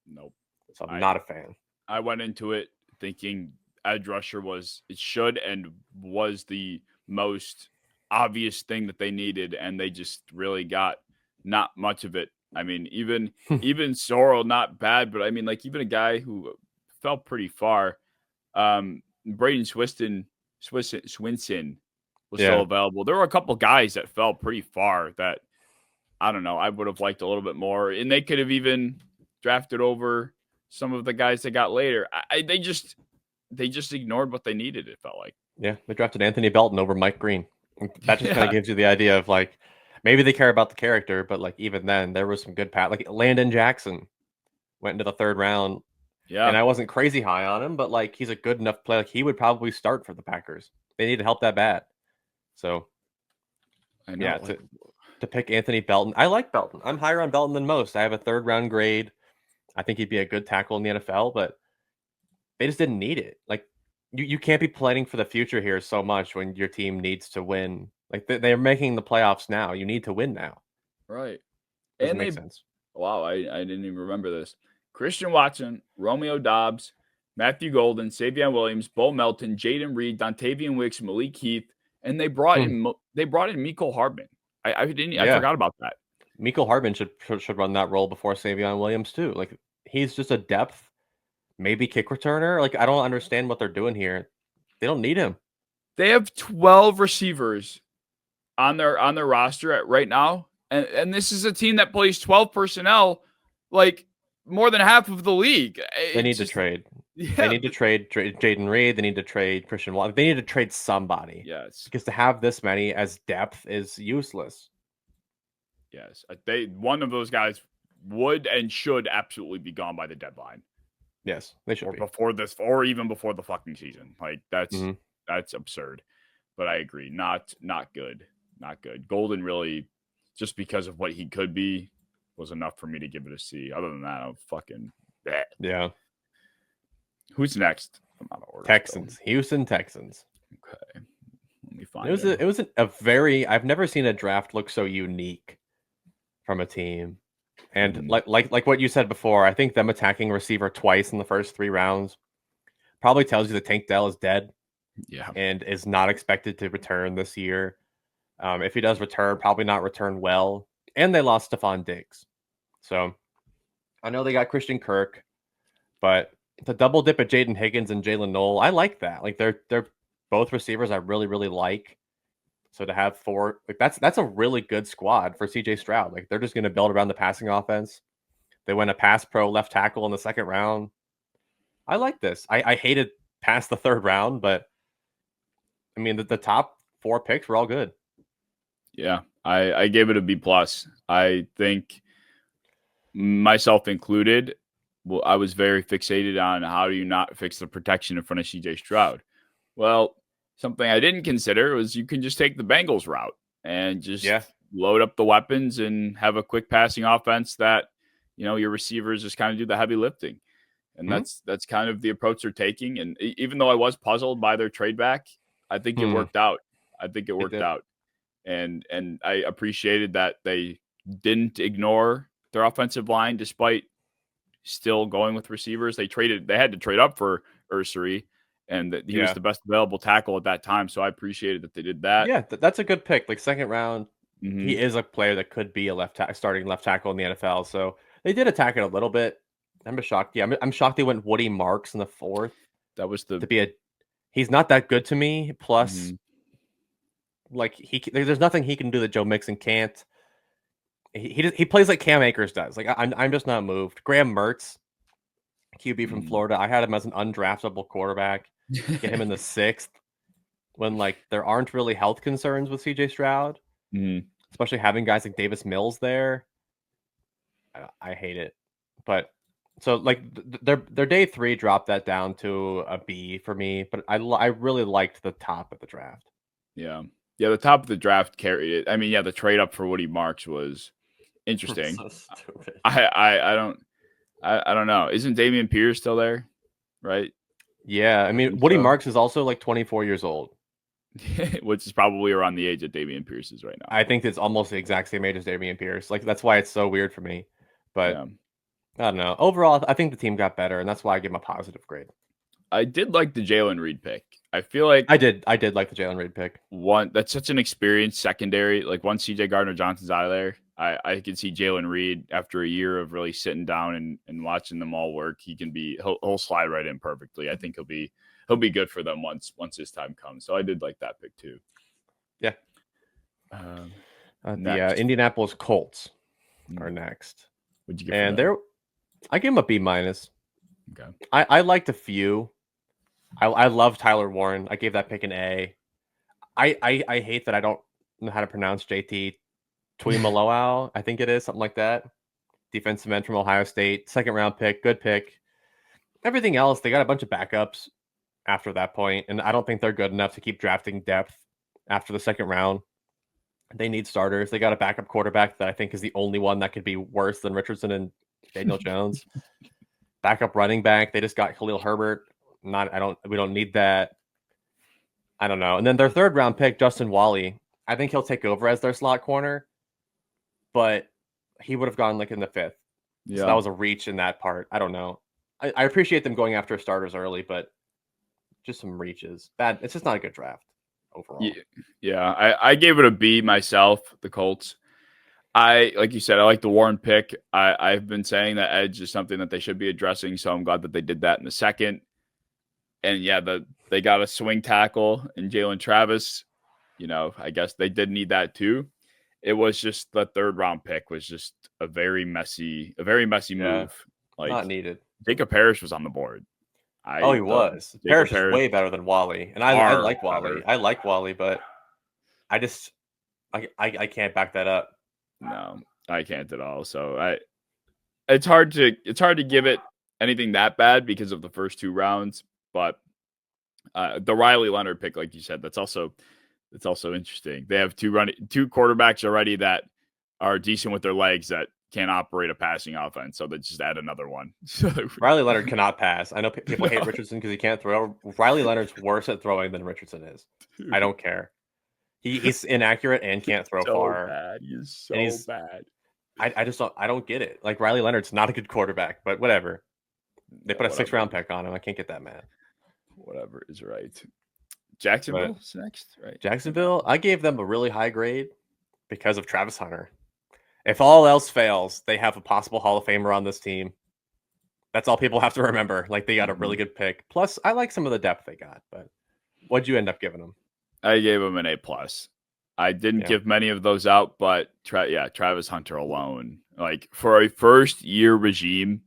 Nope. So I'm not a fan. I went into it thinking edge rusher was the most obvious thing that they needed, and they just really got not much of it. I mean, even Sorrell, not bad, but I mean, like, even a guy who fell pretty far, Braden Swinson was still available. There were a couple guys that fell pretty far that, I don't know, I would have liked a little bit more, and they could have even drafted over some of the guys that got later. They just ignored what they needed, it felt like. Yeah, they drafted Anthony Belton over Mike Green. That just kind of gives you the idea of, like, maybe they care about the character, but like, even then, there was some good like Landon Jackson went into the 3rd round. Yeah, and I wasn't crazy high on him, but like, he's a good enough player. Like, he would probably start for the Packers. They need to help that bad. So I know. Yeah, to pick Anthony Belton. I like Belton. I'm higher on Belton than most. I have a 3rd round grade. I think he'd be a good tackle in the NFL, but they just didn't need it. Like, you can't be planning for the future here so much when your team needs to win. Like, they're making the playoffs now. You need to win now. Right. Doesn't make sense. Wow, I didn't even remember this. Christian Watson, Romeo Dobbs, Matthew Golden, Savion Williams, Bo Melton, Jaden Reed, Dontavian Wicks, Malik Heath, and they brought in Mecole Hardman. I forgot about that. Mecole Hardman should run that role before Savion Williams too. Like, he's just a depth, maybe kick returner. Like, I don't understand what they're doing here. They don't need him. They have 12 receivers on their roster right now, and this is a team that plays 12 personnel, like more than half of the league. They need to trade. Yeah. They need to trade Jaden Reed. They need to trade Christian Watson. They need to trade somebody. Yes, because to have this many as depth is useless. Yes, one of those guys would and should absolutely be gone by the deadline. Yes, they should be. Before this, or even before the fucking season. Like, that's absurd. But I agree, not good, not good. Golden really, just because of what he could be, was enough for me to give it a C. Other than that, I'm fucking bleh. Yeah. Who's next? I'm out of order. Texans, still. Houston Texans. Okay, let me find it. It was a very. I've never seen a draft look so unique from a team. And like what you said before, I think them attacking receiver twice in the first 3 rounds probably tells you that Tank Dell is dead. Yeah. And is not expected to return this year. If he does return, probably not return well. And they lost Stephon Diggs. So I know they got Christian Kirk, but the double dip at Jaden Higgins and Jalen Noel, I like that. Like they're both receivers I really, really like. So to have 4, like that's a really good squad for CJ Stroud. Like they're just going to build around the passing offense. They went a pass pro left tackle in the second round. I like this. I hated past the third round, but I mean the top 4 picks were all good. Yeah, I gave it a B plus. I think, myself included, well, I was very fixated on how do you not fix the protection in front of CJ Stroud. Well, something I didn't consider was you can just take the Bengals route and just load up the weapons and have a quick passing offense that, your receivers just kind of do the heavy lifting. And that's kind of the approach they're taking. And even though I was puzzled by their trade back, I think it worked out. And I appreciated that they didn't ignore their offensive line despite still going with receivers. They had to trade up for Ursary, and that he was the best available tackle at that time. So I appreciated that they did that. Yeah, that's a good pick. Like second round, he is a player that could be a starting left tackle in the NFL. So they did attack it a little bit. I'm just shocked. Yeah, I'm shocked they went Woody Marks in the 4th. That was he's not that good to me. Plus, like there's nothing he can do that Joe Mixon can't. He plays like Cam Akers does. Like I'm just not moved. Graham Mertz, QB from Florida. I had him as an undraftable quarterback. Get him in the 6th when like there aren't really health concerns with CJ Stroud, especially having guys like Davis Mills there. I hate it, but so like their day 3 dropped that down to a B for me. But I really liked the top of the draft. Yeah, the top of the draft carried it. I mean, the trade up for Woody Marks was interesting. So stupid. I don't know. Isn't Dameon Pierce still there? Right? Yeah, I mean, Woody Marks is also like 24 years old. Which is probably around the age that Dameon Pierce is right now. I think it's almost the exact same age as Dameon Pierce. Like that's why it's so weird for me. But I don't know. Overall, I think the team got better, and that's why I give him a positive grade. I did like the Jalen Reed pick. I feel like I did like the Jalen Reed pick. That's such an experienced secondary. Like once CJ Gardner-Johnson's out of there, I can see Jalen Reed after a year of really sitting down and watching them all work. He'll slide right in perfectly. I think he'll be good for them once his time comes. So I did like that pick too. Yeah. The Indianapolis Colts are next. What'd you get? And I give them a B minus. Okay. I liked a few. I love Tyler Warren. I gave that pick an A. I hate that I don't know how to pronounce JT Tuimoloau. I think it is something like that. Defensive end from Ohio State, 2nd round pick, good pick. Everything else, they got a bunch of backups after that point, and I don't think they're good enough to keep drafting depth after the 2nd round. They need starters. They got a backup quarterback that I think is the only one that could be worse than Richardson and Daniel Jones. Backup running back. They just got Khalil Herbert. We don't need that. I don't know. And then their 3rd round pick, Justin Wally. I think he'll take over as their slot corner, but he would have gone like in the 5th. Yeah. So that was a reach in that part. I don't know. I appreciate them going after starters early, but just some reaches. Bad. It's just not a good draft overall. Yeah. I gave it a B myself, the Colts. Like you said, I like the Warren pick. I've been saying that edge is something that they should be addressing, so I'm glad that they did that in the 2nd. And they got a swing tackle in Jalen Travis. I guess they did need that too. It was just the 3rd round pick was just a very messy move. Like not needed. Jacob Parrish was on the board. He was. Parrish is way better than Wally, and I like Wally. I like Wally, but I can't back that up. No, I can't at all. So it's hard to give it anything that bad because of the first 2 rounds. But the Riley Leonard pick, like you said, that's also interesting. They have 2 quarterbacks already that are decent with their legs that can't operate a passing offense. So they just add another one. Riley Leonard cannot pass. I know people hate Richardson because he can't throw. Riley Leonard's worse at throwing than Richardson is. Dude. I don't care. He's inaccurate and can't throw far. Bad. He's so bad. I just don't get it. Like Riley Leonard's not a good quarterback, but whatever. They put a 6th-round pick on him. I can't get that mad. Whatever is right. But Jacksonville's next, right? Jacksonville, I gave them a really high grade because of Travis Hunter. If all else fails, they have a possible Hall of Famer on this team. That's all people have to remember. Like they got a really good pick. Plus, I like some of the depth they got. But what'd you end up giving them? I gave him an A+. I didn't give many of those out, but Travis Hunter alone, like for a first-year regime,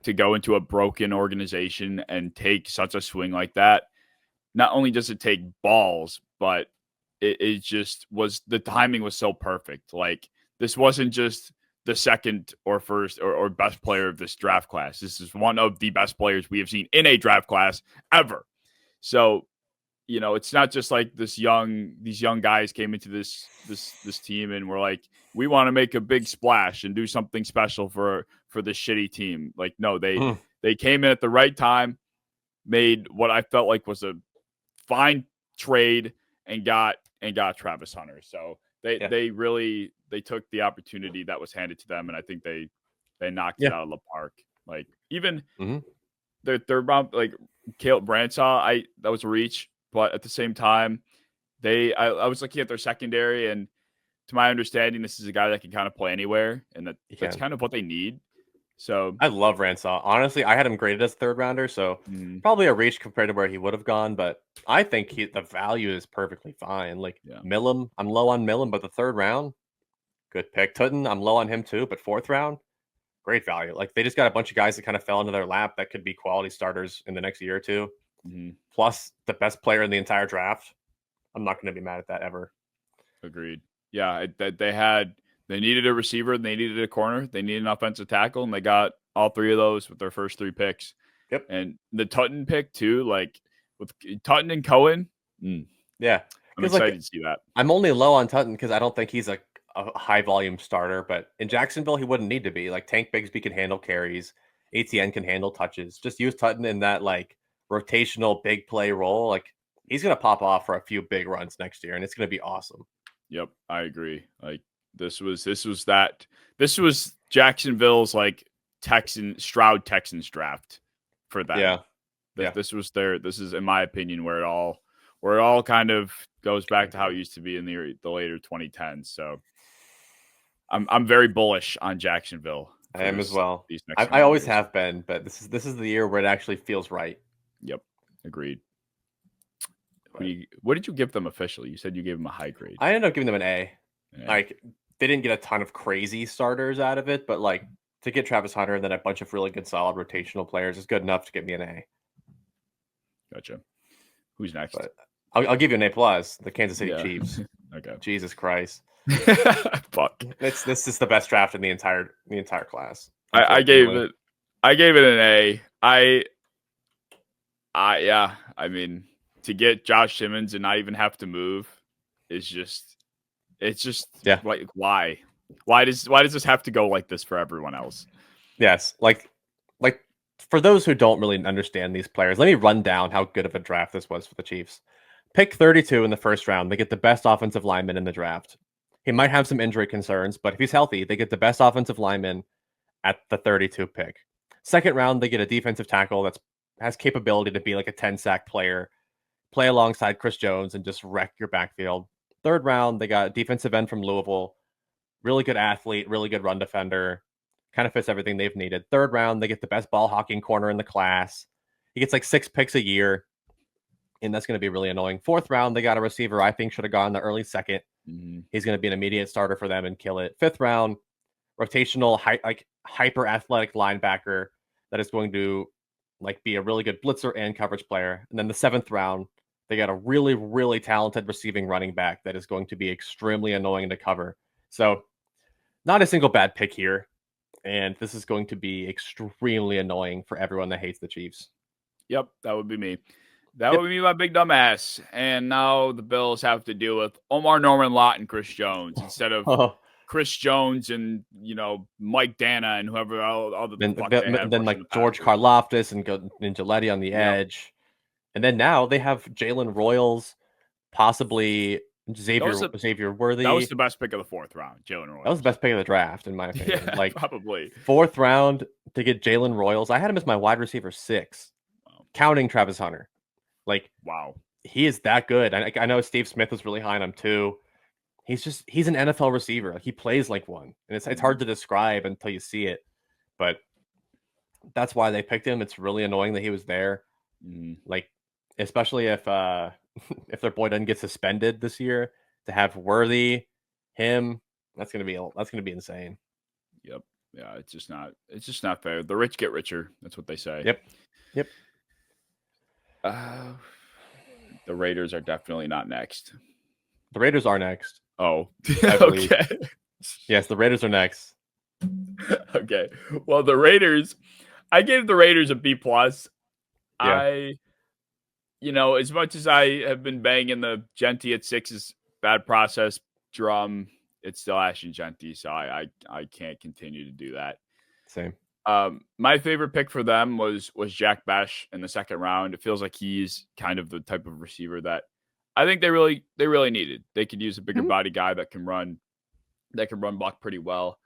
to go into a broken organization and take such a swing like that. Not only does it take balls, but it just was, the timing was so perfect. Like this wasn't just the second or first or best player of this draft class. This is one of the best players we have seen in a draft class ever. So, you know, it's not just like these young guys came into this team and were like, we want to make a big splash and do something special for this shitty team. Like, no, they came in at the right time, made what I felt like was a fine trade and got Travis Hunter. So they really took the opportunity that was handed to them, and I think they knocked it out of the park. Like even they're about like Caleb Bransaw, that was a reach, but at the same time, I was looking at their secondary, and to my understanding, this is a guy that can kind of play anywhere, and that's kind of what they need. So I love Ransaw. Honestly, I had him graded as 3rd rounder, so probably a reach compared to where he would have gone. But I think the value is perfectly fine. Like Millam, I'm low on Millam, but the 3rd round, good pick. Tutton, I'm low on him too, but 4th round, great value. Like they just got a bunch of guys that kind of fell into their lap that could be quality starters in the next year or two. Plus the best player in the entire draft. I'm not going to be mad at that ever. Agreed. Yeah, they needed a receiver, they needed a corner, they needed an offensive tackle, and they got all 3 of those with their first 3 picks. Yep. And the Tutton pick too, like with Tutton and Cohen. Yeah. I'm excited to see that. I'm only low on Tutton because I don't think he's a high volume starter, but in Jacksonville, he wouldn't need to be. Like Tank Bigsby can handle carries, ATN can handle touches. Just use Tutton in that like rotational big play role. Like he's going to pop off for a few big runs next year, and it's going to be awesome. Yep, I agree. Like this was Jacksonville's like Stroud Texans draft for them. This is in my opinion where it all kind of goes back to how it used to be in the later 2010s. So I'm very bullish on Jacksonville. I am as well. I always have been, but this is the year where it actually feels right. Yep, agreed. What did you give them officially? You said you gave them a high grade. I ended up giving them an A. Like they didn't get a ton of crazy starters out of it, but like to get Travis Hunter and then a bunch of really good solid rotational players is good enough to get me an A. Gotcha. Who's next? But I'll give you an A+. The Kansas City Chiefs. Okay. Jesus Christ. Fuck. This is the best draft in the entire class. I gave it an A. I mean, to get Josh Simmons and not even have to move is just like why does this have to go like this for everyone else? Yes, like for those who don't really understand these players, let me run down how good of a draft this was for the Chiefs. Pick 32 in the 1st round, they get the best offensive lineman in the draft. He might have some injury concerns, but if he's healthy, they get the best offensive lineman at the 32 pick. 2nd round, they get a defensive tackle that has capability to be like a 10-sack player, play alongside Chris Jones and just wreck your backfield. 3rd round, they got a defensive end from Louisville, really good athlete, really good run defender, kind of fits everything they've needed. 3rd round, they get the best ball hawking corner in the class. He gets like 6 picks a year, and that's going to be really annoying. 4th round, they got a receiver I think should have gone the early 2nd. He's going to be an immediate starter for them and kill it. 5th round, rotational, hyper athletic linebacker that is going to like be a really good blitzer and coverage player. And then the 7th round, they got a really, really talented receiving running back that is going to be extremely annoying to cover. So not a single bad pick here. And this is going to be extremely annoying for everyone that hates the Chiefs. Yep, that would be me. That would be my big dumb ass. And now the Bills have to deal with Omar Norman Lott and Chris Jones instead of Chris Jones and, Mike Dana and whoever all the then like George Karlaftis and Gilletti on the edge. And then now they have Jalen Royals, possibly Xavier Worthy. That was the best pick of the 4th round, Jalen Royals. That was the best pick of the draft, in my opinion. Yeah, like probably 4th round to get Jalen Royals. I had him as my wide receiver 6, counting Travis Hunter. Like, wow, he is that good. I know Steve Smith was really high on him too. He's an NFL receiver. He plays like one, and it's hard to describe until you see it. But that's why they picked him. It's really annoying that he was there. Like, especially if if their boy doesn't get suspended this year, to have Worthy, him, that's gonna be insane. Yep. Yeah, it's just not fair. The rich get richer. That's what they say. Yep. The Raiders are definitely not next. The Raiders are next. Oh, okay. Yes, the Raiders are next. Okay. Well, the Raiders, I gave the Raiders a B+. Yeah. As much as I have been banging the Genty at 6 is bad process drum, it's still Ashton Genty, so I can't continue to do that. Same. My favorite pick for them was Jack Besh in the 2nd round. It feels like he's kind of the type of receiver that I think they really needed. They could use a bigger body guy that can run block pretty well.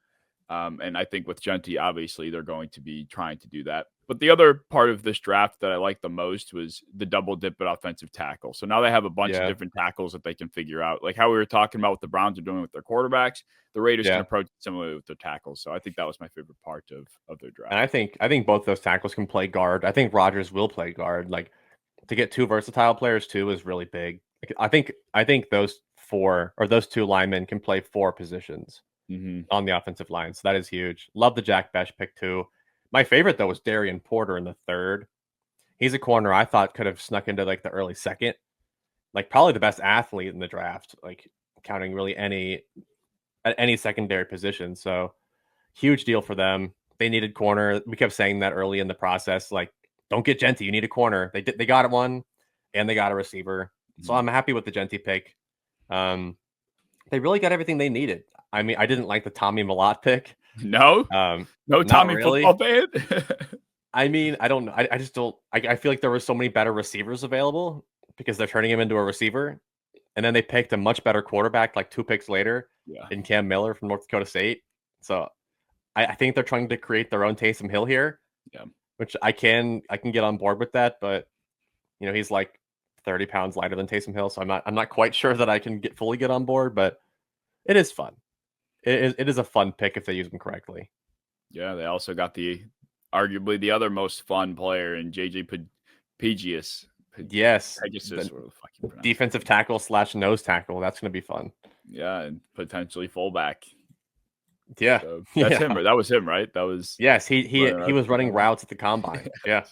And I think with Genty, obviously, they're going to be trying to do that. But the other part of this draft that I liked the most was the double dip at offensive tackle. So now they have a bunch of different tackles that they can figure out. Like how we were talking about what the Browns are doing with their quarterbacks, the Raiders can approach similarly with their tackles. So I think that was my favorite part of their draft. And I think both those tackles can play guard. I think Rodgers will play guard. Like, to get 2 versatile players too is really big. I think those 2 linemen can play 4 positions on the offensive line. So that is huge. Love the Jack Besh pick too. My favorite though was Darian Porter in the 3rd. He's a corner I thought could have snuck into like the early 2nd. Like, probably the best athlete in the draft, like counting really any secondary position. So huge deal for them. They needed corner. We kept saying that early in the process. Like, don't get Genty. You need a corner. They got one, and they got a receiver. So I'm happy with the Genty pick. They really got everything they needed. I mean, I didn't like the Tommy Millott pick. No Tommy really. football fan. I mean, I don't know. I just don't. I feel like there were so many better receivers available because they're turning him into a receiver, and then they picked a much better quarterback like 2 picks later in Cam Miller from North Dakota State. So I think they're trying to create their own Taysom Hill here. Yeah, which I can get on board with that, but he's like 30 pounds lighter than Taysom Hill, so I'm not quite sure that I can fully get on board, but it is fun. It is a fun pick if they use them correctly. Yeah, they also got arguably the other most fun player in JJ Pegius. Yes, Pegasus, defensive tackle / nose tackle. That's going to be fun. Yeah, and potentially fullback. Yeah, so that's him. That was him, right? That was he was running routes at the combine. Yeah,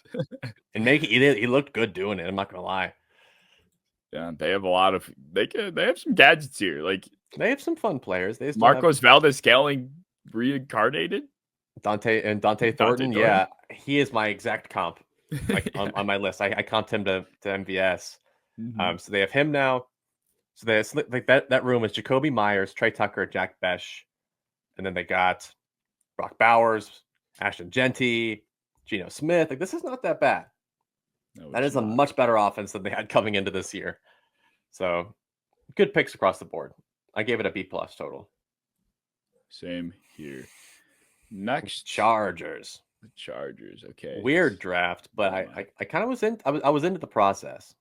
and he looked good doing it. I'm not gonna lie. Yeah, they have they have some gadgets here. Like, they have some fun players. They Marcos Valdes-Scantling reincarnated. Dante Thornton. Yeah, he is my exact comp. Like, on my list, I comped him to MVS. So they have him now. So like that room is Jacoby Myers, Trey Tucker, Jack Besh, and then they got Brock Bowers, Ashton Genty, Geno Smith. Like, this is not that bad. No, that is a much better offense than they had coming into this year. So good picks across the board. I gave it a B+ total. Same here. Next, Chargers. The Chargers. Okay. Weird draft, but I kind of was in. I was into the process.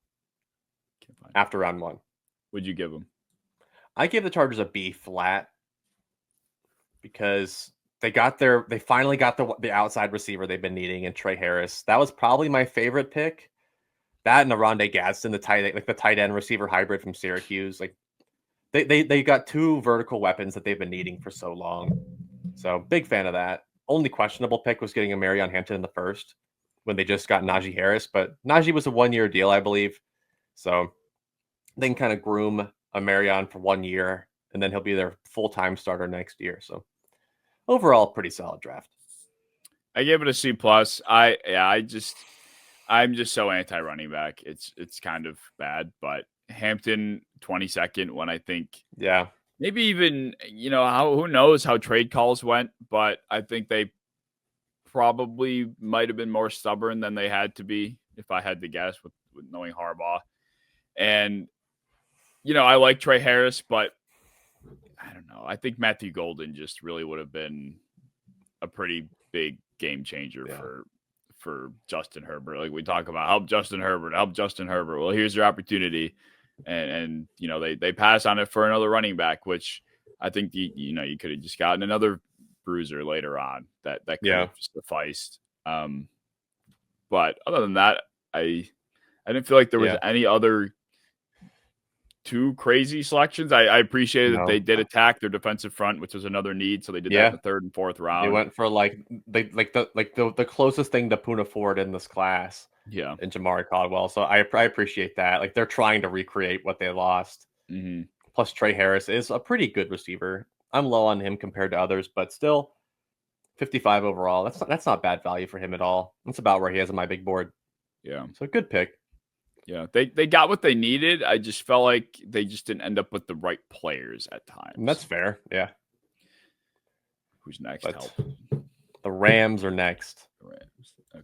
After round 1. What'd you give them? I gave the Chargers a B flat because they finally got the outside receiver they've been needing in Trey Harris. That was probably my favorite pick. That and the Rondé Gadsden, the tight end receiver hybrid from Syracuse. Like, they got 2 vertical weapons that they've been needing for so long. So big fan of that. Only questionable pick was getting a Marion Hampton in the 1st when they just got Najee Harris, but Najee was a 1-year deal, I believe. So they can kind of groom a Marion for 1 year, and then he'll be their full-time starter next year. So overall, pretty solid draft. I gave it a C+. I'm just so anti-running back. It's kind of bad, but Hampton 22nd when I think maybe even who knows how trade calls went, but I think they probably might have been more stubborn than they had to be if I had to guess with knowing Harbaugh. And I like Trey Harris, but I don't know. I think Matthew Golden just really would have been a pretty big game changer for Justin Herbert. Like we talk about, help Justin Herbert. Well, here's your opportunity, and they pass on it for another running back, which I think you could have just gotten another bruiser later on that could have sufficed. But other than that, I didn't feel like there was any other too crazy selections. I appreciated that they did attack their defensive front, which was another need. So they did that in the third and fourth round. They went for the closest thing to Poona Ford in this class. Yeah. And Jamari Caldwell. So I appreciate that. Like they're trying to recreate what they lost. Mm-hmm. Plus Trey Harris is a pretty good receiver. I'm low on him compared to others, but still 55 overall. That's not bad value for him at all. That's about where he is on my big board. Yeah. So good pick. Yeah, they got what they needed. I just felt like they just didn't end up with the right players at times. And that's fair. Yeah. Who's next? Help. The Rams are next. The Rams. Okay.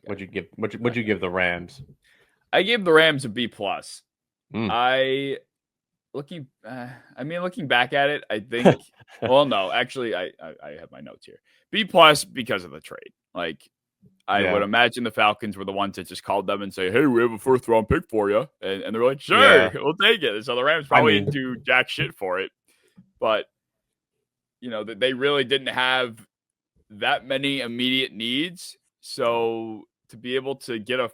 What'd you give the Rams? I gave the Rams a B+. Looking back at it, I think. Well, no, actually, I have my notes here. B+ because of the trade. Like. I would imagine the Falcons were the ones that just called them and say, "Hey, we have a 4th round pick for you," and they're like, "Sure, we'll take it." So the Rams probably didn't do jack shit for it, but they really didn't have that many immediate needs. So to be able to get a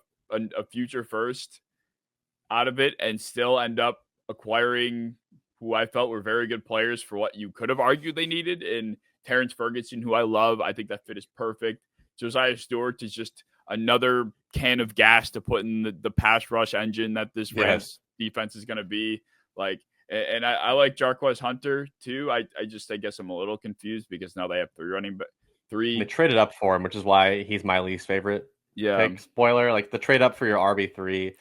future first out of it and still end up acquiring who I felt were very good players for what you could have argued they needed in Terrence Ferguson, who I love, I think that fit is perfect. Josiah Stewart is just another can of gas to put in the pass rush engine that this Rams defense is going to be like. And I like Jarquez Hunter too. I guess I'm a little confused because now they have 3. They traded up for him, which is why he's my least favorite. Yeah. Pick. Spoiler, like the trade up for your RB3.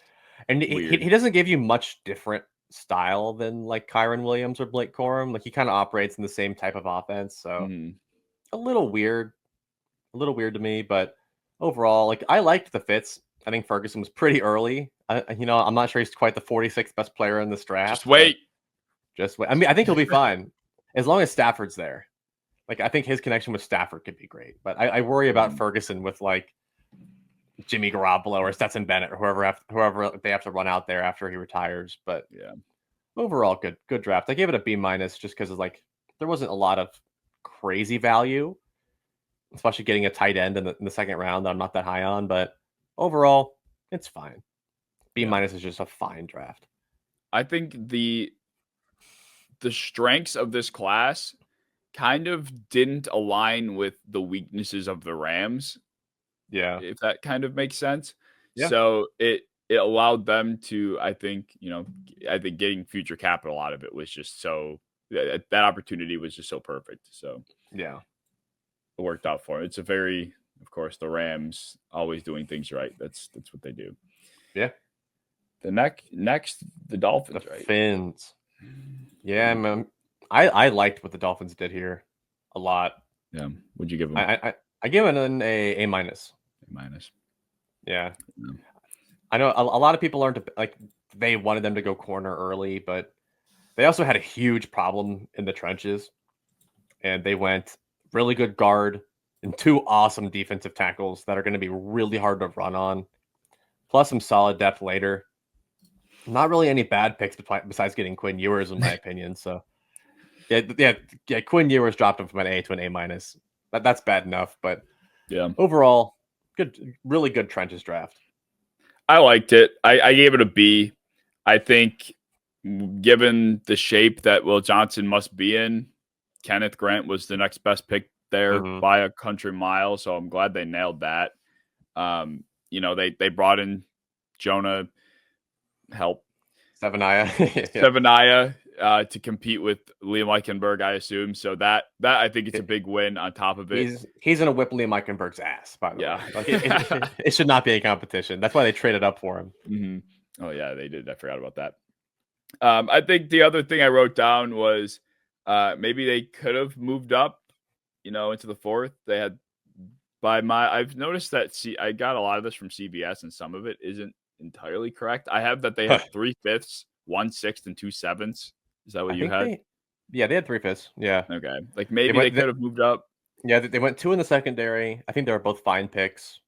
And he doesn't give you much different style than like Kyron Williams or Blake Corum. Like he kind of operates in the same type of offense. So a little weird to me, but overall, like I liked the fits. I think Ferguson was pretty early. I'm not sure he's quite the 46th best player in this draft. Just wait. I mean, I think he'll be fine as long as Stafford's there. Like I think his connection with Stafford could be great, but I worry about Ferguson with like Jimmy Garoppolo or Stetson Bennett or whoever they have to run out there after he retires. But overall, good draft. I gave it a B- just because like there wasn't a lot of crazy value. Especially getting a tight end in the second round that I'm not that high on, but overall, it's fine. B- is just a fine draft. I think the strengths of this class kind of didn't align with the weaknesses of the Rams. Yeah. If that kind of makes sense. Yeah. So it allowed them to, I think getting future capital out of it was just so that opportunity was just so perfect. So yeah. It worked out for him. It's a very, of course, the Rams always doing things right. That's what they do. Yeah. The next, the Dolphins, the right? Fins. Yeah, man. I liked what the Dolphins did here a lot. Yeah. What'd you give them? I give it an A-. A-. Yeah. I know a lot of people learned to like they wanted them to go corner early, but they also had a huge problem in the trenches, and they went really good guard and 2 awesome defensive tackles that are going to be really hard to run on, plus some solid depth later. Not really any bad picks besides getting Quinn Ewers, in my opinion. So, yeah, Quinn Ewers dropped him from an A to an A-. That's bad enough, but overall, really good trenches draft. I liked it. I gave it a B. I think, given the shape that Will Johnson must be in, Kenneth Grant was the next best pick there by a country mile. So I'm glad they nailed that. They brought in Jonah Sevaniah to compete with Liam Eichenberg, I assume. So that I think it's a big win on top of it. He's going to whip Liam Eichenberg's ass, by the way. Like it should not be a competition. That's why they traded up for him. Mm-hmm. Oh, yeah, they did. I forgot about that. I think the other thing I wrote down was maybe they could have moved up, into the 4th. They had I've noticed that I got a lot of this from CBS and some of it isn't entirely correct. I have that they have 3/5 1/6 and 2/7. Is that what I you think had? they had 3/5. Yeah. Okay. Like maybe they could have moved up. Yeah, they went 2 in the secondary. I think they were both fine picks.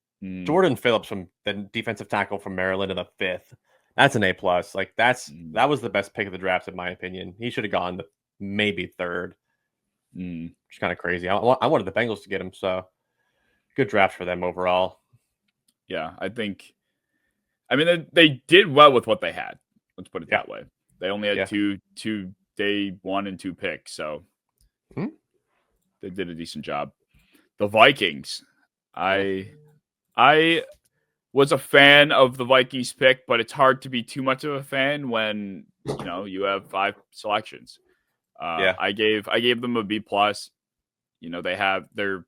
Jordan Phillips from the defensive tackle from Maryland in the 5th. That's an A+. Like that was the best pick of the draft in my opinion. He should have gone maybe 3rd. Which is kind of crazy. I wanted the Bengals to get him, so good draft for them overall. Yeah, I mean they did well with what they had. Let's put it that way. They only had two day 1 and 2 picks, so they did a decent job. The Vikings. I was a fan of the Vikings pick, but it's hard to be too much of a fan when you have 5 selections. I gave them a B+. They have their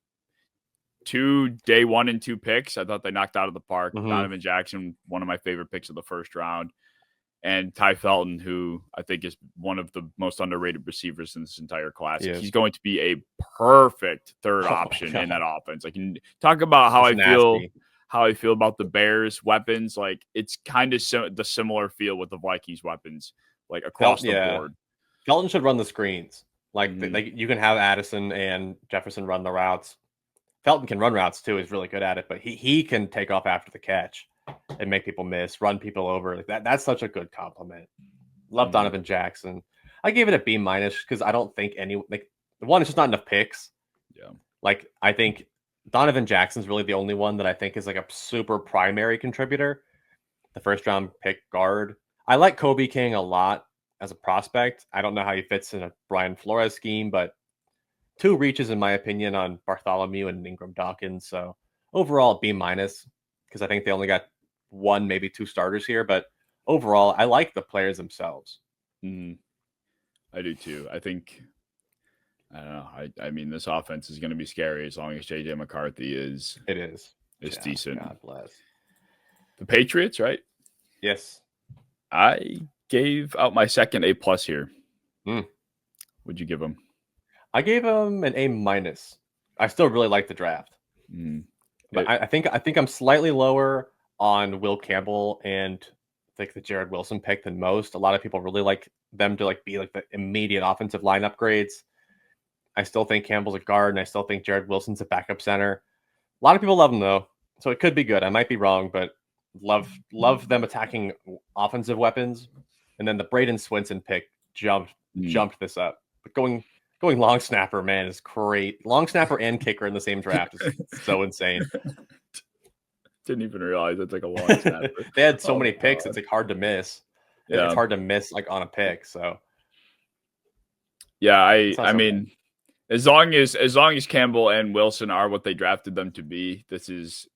2 day 1 and 2 picks. I thought they knocked out of the park. Donovan Jackson, one of my favorite picks of the first round, and Ty Felton, who I think is one of the most underrated receivers in this entire class. He's going to be a perfect 3rd option in that offense. I can talk about how I feel about the Bears' weapons. Like it's kind of the similar feel with the Vikings' weapons, like across the board. Felton should run the screens. Like you can have Addison and Jefferson run the routes. Felton can run routes too. He's really good at it, but he can take off after the catch and make people miss, run people over. Like that's such a good compliment. Love Donovan Jackson. I gave it a B- because I don't think one, it's just not enough picks. Yeah. Like I think Donovan Jackson's really the only one that I think is like a super primary contributor. The 1st round pick guard. I like Kobe King a lot as a prospect. I don't know how he fits in a Brian Flores scheme, but 2 reaches in my opinion on Bartholomew and Ingram Dawkins. So overall B- because I think they only got 1, maybe 2 starters here, but overall I like the players themselves. I do too. I think I don't know. I mean, this offense is going to be scary as long as JJ McCarthy is. It is. It's decent. God bless. The Patriots, right? Yes. I gave out my 2nd A+ here. What'd you give them? I gave them an A-. I still really like the draft. But I think I'm slightly lower on Will Campbell and like the Jared Wilson pick than most. A lot of people really like them to be like the immediate offensive line upgrades. I still think Campbell's a guard, and I still think Jared Wilson's a backup center. A lot of people love him though, so it could be good. I might be wrong, but love them attacking offensive weapons. And then the Braden Swinson pick jumped this up. But going long snapper, man, is great. Long snapper and kicker in the same draft is so insane. Didn't even realize it's like a long snapper. They had so many picks, it's like hard to miss. Yeah. It's hard to miss like on a pick. So yeah, I mean, as long as Campbell and Wilson are what they drafted them to be, this is,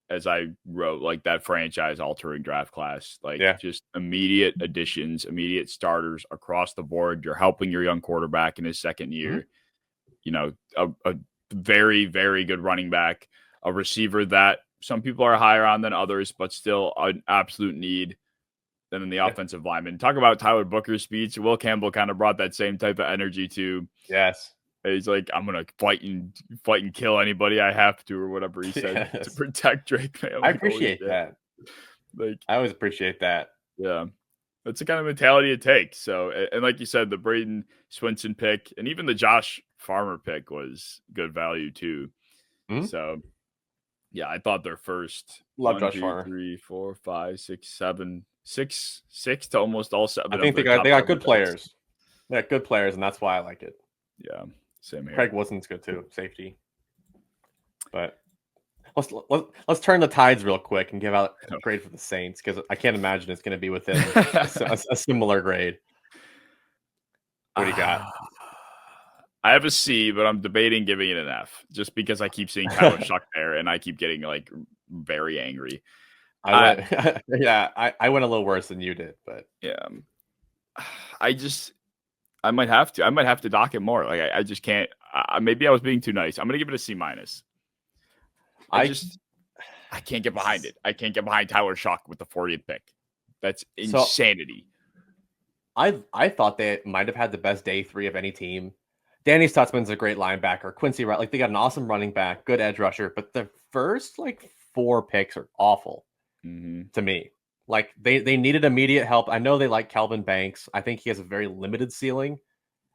as I wrote, like that franchise altering draft class. Like just immediate additions, immediate starters across the board. You're helping your young quarterback in his 2nd year. A very, very good running back, a receiver that some people are higher on than others, but still an absolute need. Then in the offensive lineman, talk about Tyler Booker's speech. Will Campbell kind of brought that same type of energy to. Yes. He's like, I'm gonna fight and kill anybody I have to, or whatever he said to protect Drake. I appreciate that. Like, I always appreciate that. Yeah, that's the kind of mentality it takes. So, and like you said, the Braden Swinson pick and even the Josh Farmer pick was good value too. So, yeah, I thought their first love Josh Farmer. 3, 4, 5, 6, 7, 6 to almost all 7. I think they got good players. They got good players, and that's why I like it. Yeah. Same here. Craig Wilson's good too, safety. But let's turn the tides real quick and give out a grade for the Saints, because I can't imagine it's going to be within a similar grade. What do you got? I have a C, but I'm debating giving it an F, just because I keep seeing Tyler Shuck there, and I keep getting like very angry. I went a little worse than you did, but yeah, I might have to dock it more. Like I just can't. Maybe I was being too nice. I'm gonna give it a C-. I can't get behind it. I can't get behind Tyler Shuck with the 40th pick. That's insanity. I thought they might have had the best day 3 of any team. Danny Stutzman's a great linebacker. Quincy Wright, like they got an awesome running back, good edge rusher, but the first 4 picks are awful to me. Like they needed immediate help. I know they like Calvin Banks. I think he has a very limited ceiling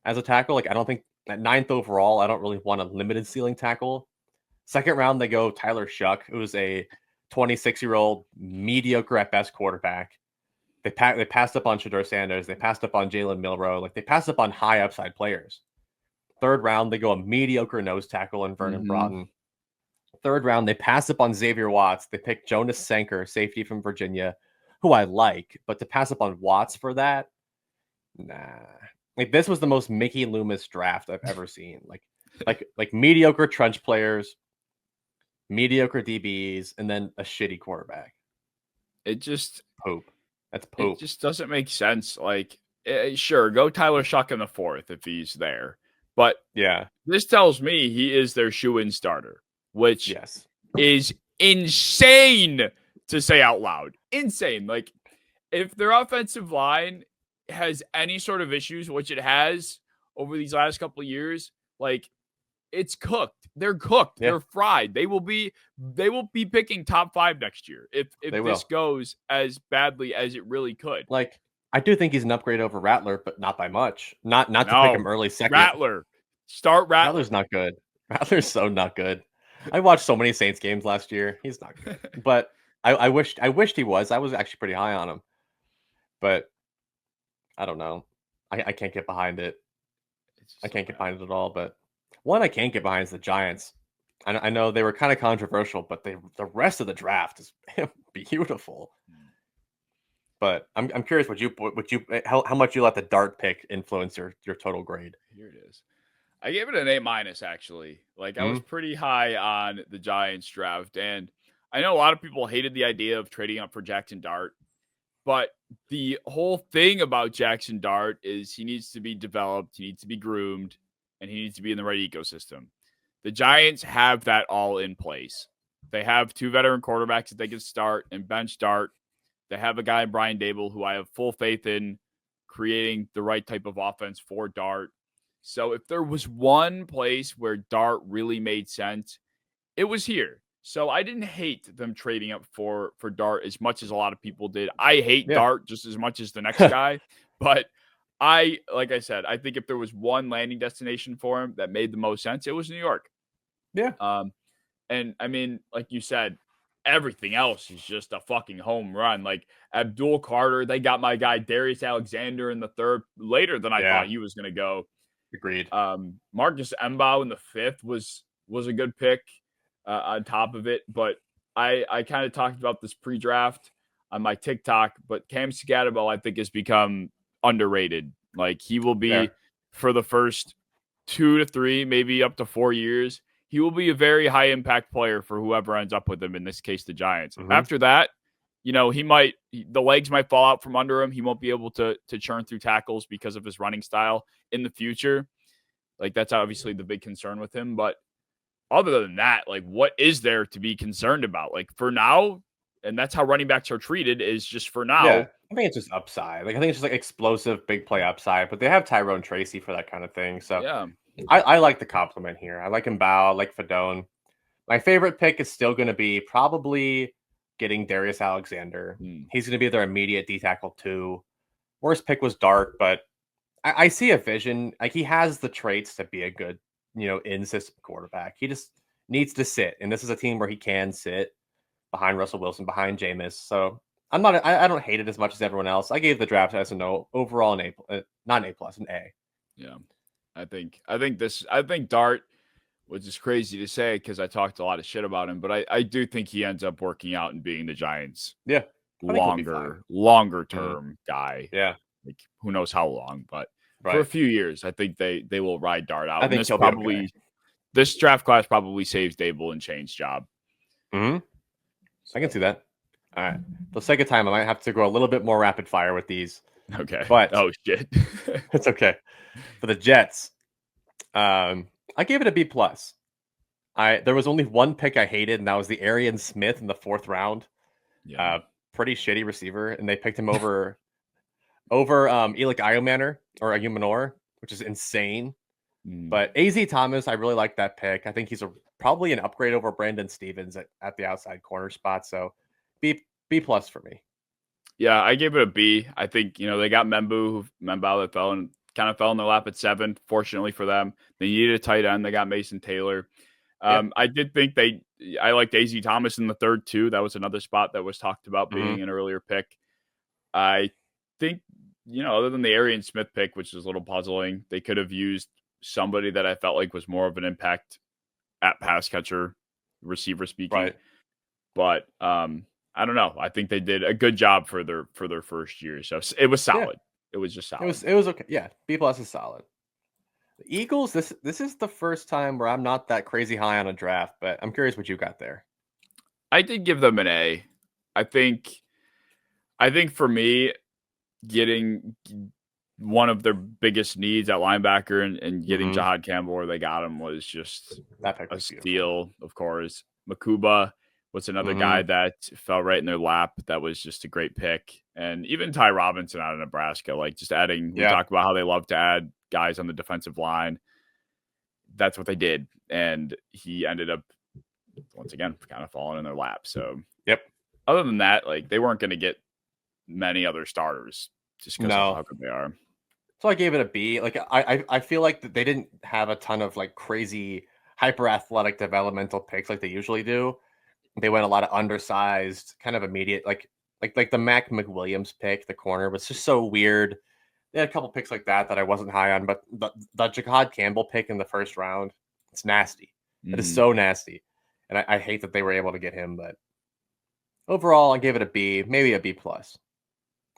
as a tackle. Like I don't think at 9th overall, I don't really want a limited ceiling tackle. Second round, they go Tyler Shuck, who's a 26-year-old mediocre at best quarterback. They passed up on Shedeur Sanders. They passed up on Jalen Milroe. Like they passed up on high upside players. Third round, they go a mediocre nose tackle in Vernon Broughton. Third round, they pass up on Xavier Watts. They pick Jonas Sanker, safety from Virginia, who I like, but to pass up on Watts for that, nah. Like this was the most Mickey Loomis draft I've ever seen. Like mediocre trench players, mediocre DBs, and then a shitty quarterback. It just poop. That's poop. It just doesn't make sense. Like, sure, go Tyler Shuck in the 4th if he's there, but yeah, this tells me he is their shoe-in starter, which is insane to say out loud. Insane. Like, if their offensive line has any sort of issues, which it has over these last couple of years, like, it's cooked. They're cooked. Yeah. They're fried. They will be picking top 5 next year if this goes as badly as it really could. Like, I do think he's an upgrade over Rattler, but not by much. Not to pick him early second. Rattler. Start Rattler. Rattler's not good. Rattler's so not good. I watched so many Saints games last year. He's not good. But I wished he was. I was actually pretty high on him. But I don't know. I can't get behind it. I can't get behind it at all. But one I can't get behind is the Giants. I know they were kind of controversial, but the rest of the draft is beautiful. But I'm curious, how much you let the Dart pick influence your total grade? Here it is. I gave it an A- actually. Like I was pretty high on the Giants draft, and I know a lot of people hated the idea of trading up for Jackson Dart, but the whole thing about Jackson Dart is he needs to be developed, he needs to be groomed, and he needs to be in the right ecosystem. The Giants have that all in place. They have 2 veteran quarterbacks that they can start and bench Dart. They have a guy, Brian Dable, who I have full faith in creating the right type of offense for Dart. So if there was one place where Dart really made sense, it was here. So I didn't hate them trading up for Dart as much as a lot of people did. I hate Dart just as much as the next guy. But like I said, I think if there was one landing destination for him that made the most sense, it was New York. Yeah. And I mean, like you said, everything else is just a fucking home run. Like Abdul Carter, they got my guy Darius Alexander in the 3rd later than I thought he was going to go. Agreed. Marcus Mbao in the 5th was a good pick on top of it. But I kind of talked about this pre-draft on my TikTok, but Cam Scatterbo, I think, has become underrated. Like he will be for the first 2 to 3, maybe up to 4 years. He will be a very high impact player for whoever ends up with him. In this case, the Giants. After that, the legs might fall out from under him. He won't be able to churn through tackles because of his running style in the future. Like that's obviously the big concern with him. But other than that, like what is there to be concerned about? Like for now, and that's how running backs are treated is just for now. Yeah, I think it's just upside. Like I think it's just like explosive big play upside, but they have Tyrone Tracy for that kind of thing. So yeah. I like the compliment here. I like Mbao, I like Fedone. My favorite pick is still going to be probably getting Darius Alexander. He's going to be their immediate D-tackle too. Worst pick was Dart, but I see a vision. Like he has the traits to be a good, in-system quarterback. He just needs to sit, and this is a team where he can sit behind Russell Wilson, behind Jameis. So I don't hate it as much as everyone else. I gave the draft as an overall an A, not an A+, an A. Yeah. I think Dart, which is crazy to say because I talked a lot of shit about him, but I do think he ends up working out and being the Giants. Yeah. Longer term guy. Yeah. Like who knows how long, but for a few years, I think they will ride Dart out. I think this draft class probably saves Dable and Chain's job. I can see that. All right. For the sake of time, I might have to go a little bit more rapid fire with these. Okay. But oh shit. It's okay. For the Jets, I gave it a B+. There was only one pick I hated, and that was the Arian Smith in the 4th round. Yeah. Pretty shitty receiver, and they picked him over Elic Ayumanor, which is insane. But AZ Thomas, I really like that pick. I think he's probably an upgrade over Brandon Stevens at the outside corner spot. So B+ for me. Yeah, I gave it a B. I think, they got Membu that kind of fell in their lap at 7. Fortunately for them, they needed a tight end. They got Mason Taylor. Yep. I did think I liked AZ Thomas in the third too. That was another spot that was talked about being an earlier pick. I think, other than the Arian Smith pick, which is a little puzzling, they could have used somebody that I felt like was more of an impact at pass catcher, receiver speaking. Right. But I don't know. I think they did a good job for their first year. So it was solid. It was just solid. It was okay. Yeah, B+ is solid. The Eagles. This is the first time where I'm not that crazy high on a draft, but I'm curious what you got there. I did give them an A. I think for me, getting one of their biggest needs at linebacker and getting Jahad Campbell where they got him was just a steal, of course. Makuba was another guy that fell right in their lap. That was just a great pick. And even Ty Robinson out of Nebraska, like just adding, we talk about how they love to add guys on the defensive line. That's what they did. And he ended up, once again, kind of falling in their lap. So, other than that, like they weren't going to get many other starters just because of how good they are. So I gave it a B. Like I feel like they didn't have a ton of like crazy hyper athletic developmental picks like they usually do. They went a lot of undersized, kind of immediate, like the Mac McWilliams pick, the corner was just so weird. They had a couple picks like that I wasn't high on, but the Jahad Campbell pick in the first round, it's nasty. It is so nasty, and I hate that they were able to get him. But overall, I gave it a B, maybe a B+.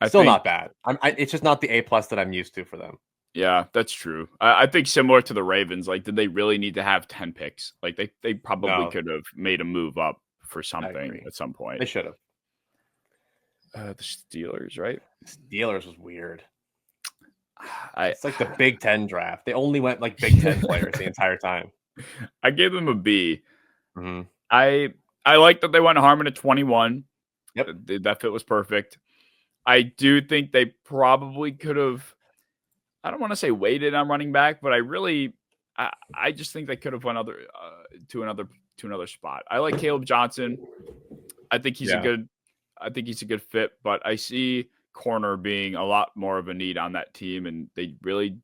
Still not bad. It's just not the A+ that I'm used to for them. Yeah, that's true. I think similar to the Ravens, like, did they really need to have 10 picks? Like, they probably could have made a move up for something at some point. They should have. The Steelers, right? Steelers was weird. It's like the Big Ten draft. They only went like Big Ten players the entire time. I gave them a B. I like that they went Harmon at 21. Yep. That fit was perfect. I do think they probably could have, I don't want to say waited on running back, but I just think they could have went to another spot. I like Caleb Johnson. I think he's a good fit, but I see corner being a lot more of a need on that team, and they really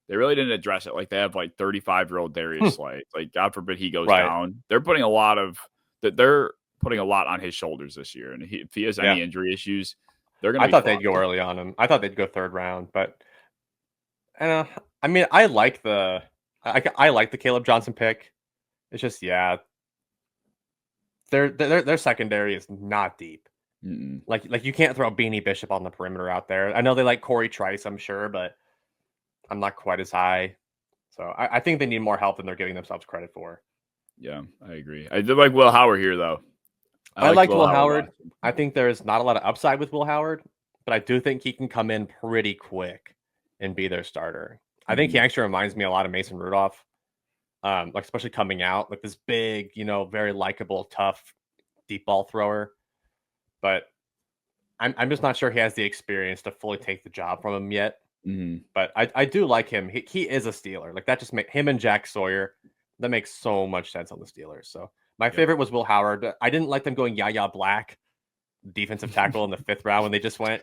didn't address it. Like they have like 35-year-old Darius Slay. Like God forbid he goes down. They're putting a lot on his shoulders this year, and if he has any injury issues, they're going to. I thought they'd go early on him. I thought they'd go third round, but I mean, I like the Caleb Johnson pick. It's just their secondary is not deep. Like you can't throw Beanie Bishop on the perimeter out there. I know they like Corey Trice, I'm sure, but I'm not quite as high. So I think they need more help than they're giving themselves credit for. Yeah, I agree. I did like Will Howard here, though. I liked Will Howard. I think there's not a lot of upside with Will Howard, but I do think he can come in pretty quick and be their starter. I think he actually reminds me a lot of Mason Rudolph, like especially coming out, like this big, very likable, tough, deep ball thrower. But I'm just not sure he has the experience to fully take the job from him yet. But I do like him. He is a Steeler. Like that just makes him and Jack Sawyer. That makes so much sense on the Steelers. So my favorite was Will Howard. I didn't like them going Yaya Black, defensive tackle in the 5th round when they just went.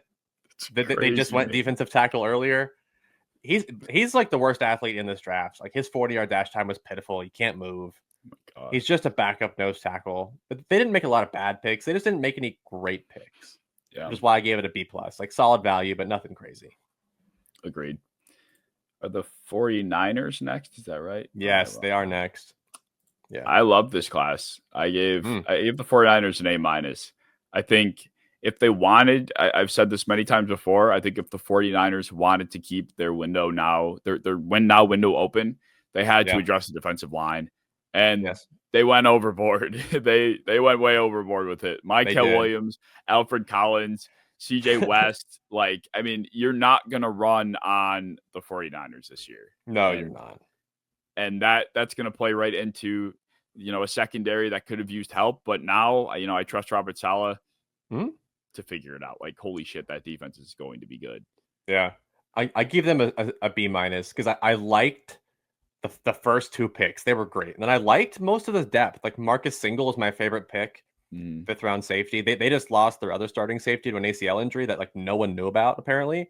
They just went defensive tackle earlier. He's like the worst athlete in this draft. Like his 40-yard dash time was pitiful. He can't move. He's just a backup nose tackle. But they didn't make a lot of bad picks. They just didn't make any great picks. Yeah, which is why I gave it a B+. Like solid value, but nothing crazy. Agreed. Are the 49ers next? Is that right? Yes, they are next. Yeah, I love this class. I gave the 49ers an A-. I think if they wanted, I've said this many times before, I think if the 49ers wanted to keep their window now, their win now window open, they had to address the defensive line. And they went overboard. they went way overboard with it. Michael Williams, Alfred Collins, CJ West. Like, I mean, you're not going to run on the 49ers this year. No, you're not. And that's going to play right into, a secondary that could have used help. But now, I trust Robert Saleh to figure it out. Like, holy shit, that defense is going to be good. Yeah. I give them a B- because I liked the first 2 picks. They were great. And then I liked most of the depth. Like Marcus Single is my favorite pick. fifth round safety. They just lost their other starting safety to an ACL injury that like no one knew about apparently.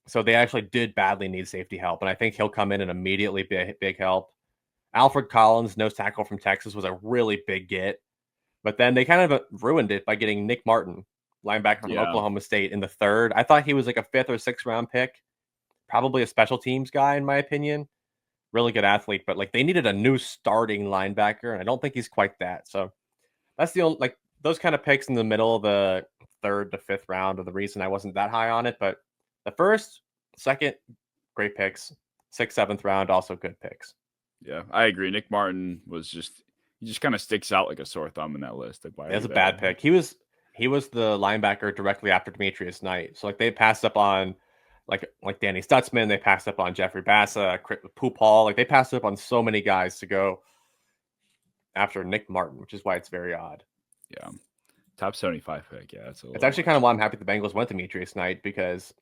So they actually did badly need safety help, and I think he'll come in and immediately be a big help. Alfred Collins, nose tackle from Texas, was a really big get, but then they kind of ruined it by getting Nick Martin, linebacker from Oklahoma State, in the third. I thought he was like a 5th or 6th round pick, probably a special teams guy in my opinion. Really good athlete, but like they needed a new starting linebacker, and I don't think he's quite that. So that's the only, like, those kind of picks in the middle of the 3rd to 5th round are the reason I wasn't that high on it. But the 1st, 2nd, great picks. 6th, 7th round, also good picks. Yeah, I agree. Nick Martin he just kind of sticks out like a sore thumb in that list. Like, why? It was a bad pick. He was the linebacker directly after Demetrius Knight. So like they passed up on like Danny Stutzman. They passed up on Jeffrey Bassa, Pupal. Like they passed up on so many guys to go after Nick Martin, which is why it's very odd. Yeah. Top 75 pick. Yeah, it's actually kind of why I'm happy the Bengals went Demetrius Knight, because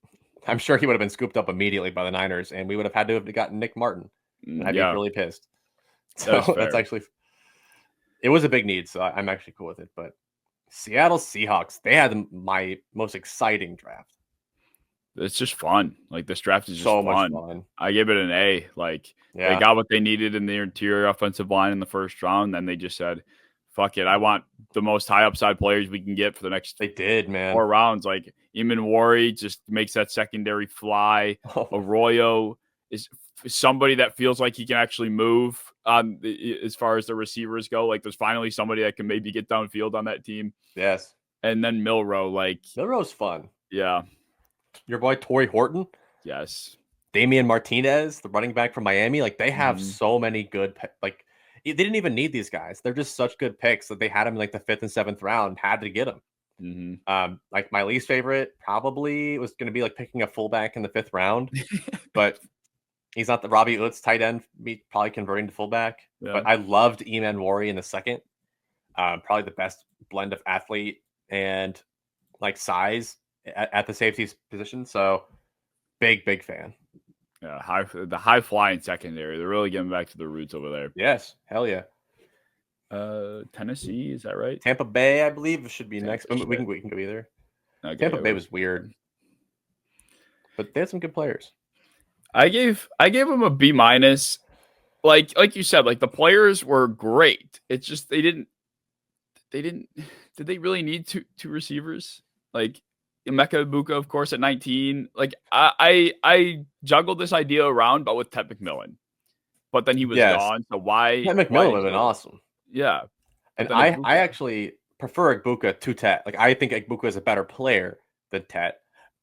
I'm sure he would have been scooped up immediately by the Niners, and we would have had to have gotten Nick Martin. And I'd be really pissed. So that's actually, it was a big need. So I'm actually cool with it. But Seattle Seahawks, they had my most exciting draft. It's just fun. Like, this draft is just so much fun. I give it an A. Like, they got what they needed in the interior offensive line in the first round. Then they just said, fuck it, I want the most high upside players we can get for the next 4 rounds. Like, Eamon Wari just makes that secondary fly. Arroyo is somebody that feels like he can actually move as far as the receivers go. Like, there's finally somebody that can maybe get downfield on that team. Yes. And then Milroe. Like, Milroe's fun. Yeah. Your boy Torrey Horton. Yes. Damian Martinez, the running back from Miami. Like, they have so many good, like, they didn't even need these guys. They're just such good picks that they had them in like the 5th and 7th round, had to get them. Like, my least favorite probably was going to be like picking a fullback in the 5th round, but he's not the Robbie Utz tight end, probably converting to fullback. Yeah. But I loved Eamon Wari in the 2nd. Probably the best blend of athlete and like size at the safety position. So big fan. Yeah, the high flying secondary. They're really getting back to the roots over there. Yes, hell yeah. Tennessee, is that right? Tampa Bay, I believe, should be next. We can go either. Okay, Tampa Bay was weird, but they had some good players. I gave them a B-. Like you said, like, the players were great. It's just did they really need two receivers? Like, Emeka Egbuka, of course, at 19. Like, I juggled this idea around, but with Ted McMillan. But then he was gone. So why? Ted McMillan would have been awesome. Yeah. And I actually prefer Egbuka to Ted. Like, I think Egbuka is a better player than Ted,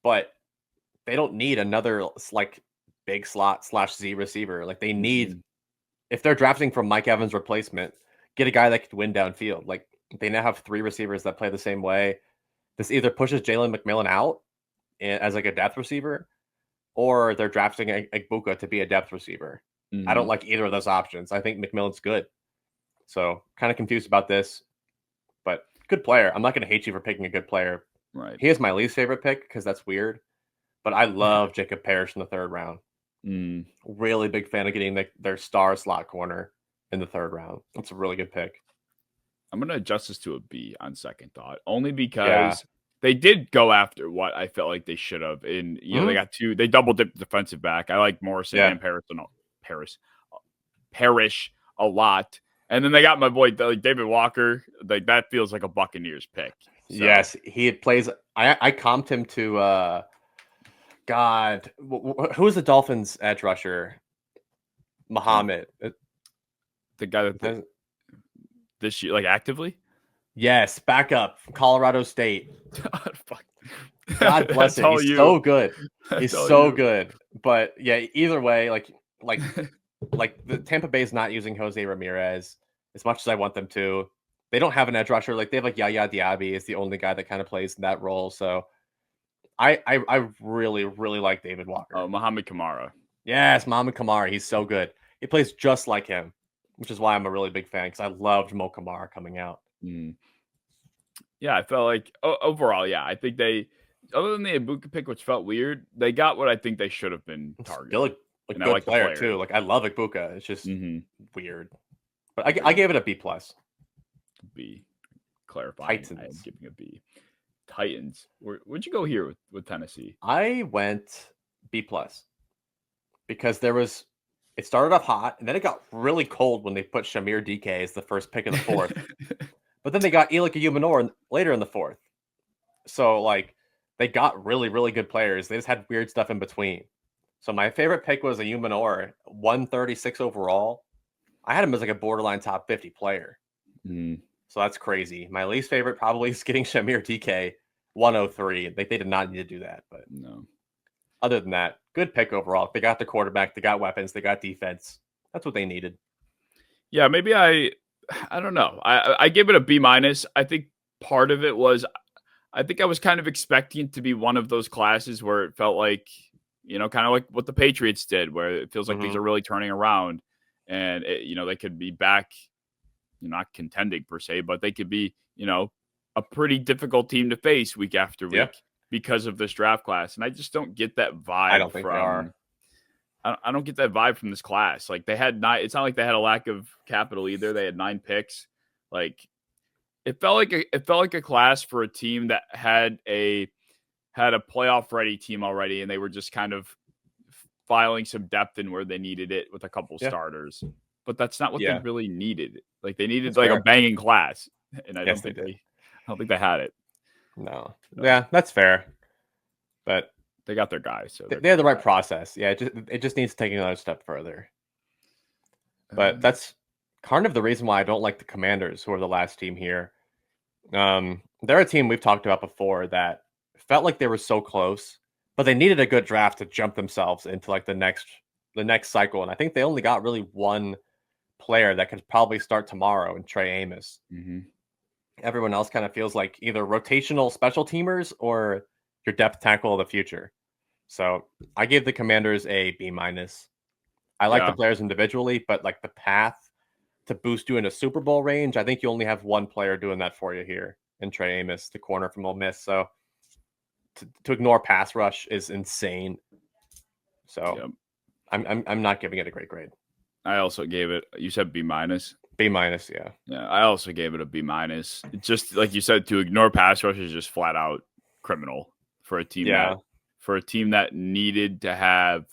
but they don't need another like big slot / Z receiver. Like, they need, if they're drafting from Mike Evans' replacement, get a guy that could win downfield. Like, they now have 3 receivers that play the same way. This either pushes Jalen McMillan out as like a depth receiver, or they're drafting Egbuka to be a depth receiver. I don't like either of those options. I think McMillan's good. So kind of confused about this, but good player. I'm not going to hate you for picking a good player. Right. He is my least favorite pick because that's weird, but I love Jacob Parrish in the 3rd round. Really big fan of getting their star slot corner in the 3rd round. That's a really good pick. I'm going to adjust this to a B on second thought, only because they did go after what I felt like they should have. And, they double dipped defensive back. I like Morrison and Parrish a lot. And then they got my boy David Walker. Like, that feels like a Buccaneers pick. So. Yes, he plays. I comped him to God. Who is the Dolphins edge rusher? Muhammad. The guy that this year, like, actively? Yes, backup from Colorado State. Fuck. God bless him. He's so good. He's so good. But yeah, either way, like the Tampa Bay is not using Jose Ramirez as much as I want them to. They don't have an edge rusher. Like, they have like Yaya Diaby is the only guy that kind of plays in that role. So I really like David Walker. Oh, Muhammad Kamara. Yes, Muhammad Kamara. He's so good. He plays just like him, which is why I'm a really big fan, because I loved Mo Kamara coming out. Yeah, I felt like overall, I think they, other than the Egbuka pick, which felt weird, they got what I think they should have been targeted. Still a good player too. Like, I love Egbuka. It's just weird. But I gave it a B+. B. clarifying. Titans. I am giving a B. Titans. Where'd you go here with Tennessee? I went B+. Because it started off hot, and then it got really cold when they put Shamir DK as the first pick of the fourth. But then they got Elika Umanor later in the fourth. So, like, they got really, really good players. They just had weird stuff in between. So my favorite pick was a Umanor, 136 overall. I had him as like a borderline top 50 player. So that's crazy. My least favorite probably is getting Shamir DK, 103. They did not need to do that. But no. Other than that, good pick overall. They got the quarterback, they got weapons, they got defense. That's what they needed. Yeah, maybe I don't know. I gave it a B-. I think part of it was I think I was kind of expecting it to be one of those classes where it felt like, kind of like what the Patriots did, where it feels like things are really turning around and, they could be back, not contending per se, but they could be, a pretty difficult team to face week after week because of this draft class. And I just don't get that vibe. I don't think they are. I don't get that vibe from this class. Like they had 9, it's not like they had a lack of capital either. They had 9 picks. Like it felt like a class for a team that had a playoff ready team already. And they were just kind of filing some depth in where they needed it with a couple starters, but that's not what they really needed. Like they needed a banging class. And I don't think they had it. No. Yeah, that's fair. But they got their guys. So they had the right process. Yeah, it just needs to take another step further. But that's kind of the reason why I don't like the Commanders, who are the last team here. They're a team we've talked about before that felt like they were so close, but they needed a good draft to jump themselves into like the next cycle. And I think they only got really one player that could probably start tomorrow in Trey Amos. Everyone else kind of feels like either rotational special teamers or your depth tackle of the future. So I gave the Commanders a B-. I like the players individually, but like the path to boost you into Super Bowl range, I think you only have one player doing that for you here in Trey Amos, the corner from Ole Miss. So to ignore pass rush is insane. So I'm not giving it a great grade. I also gave it. You said B-. B-, yeah. Yeah, I also gave it a B-. Just like you said, to ignore pass rush is just flat out criminal for a team. That needed to have,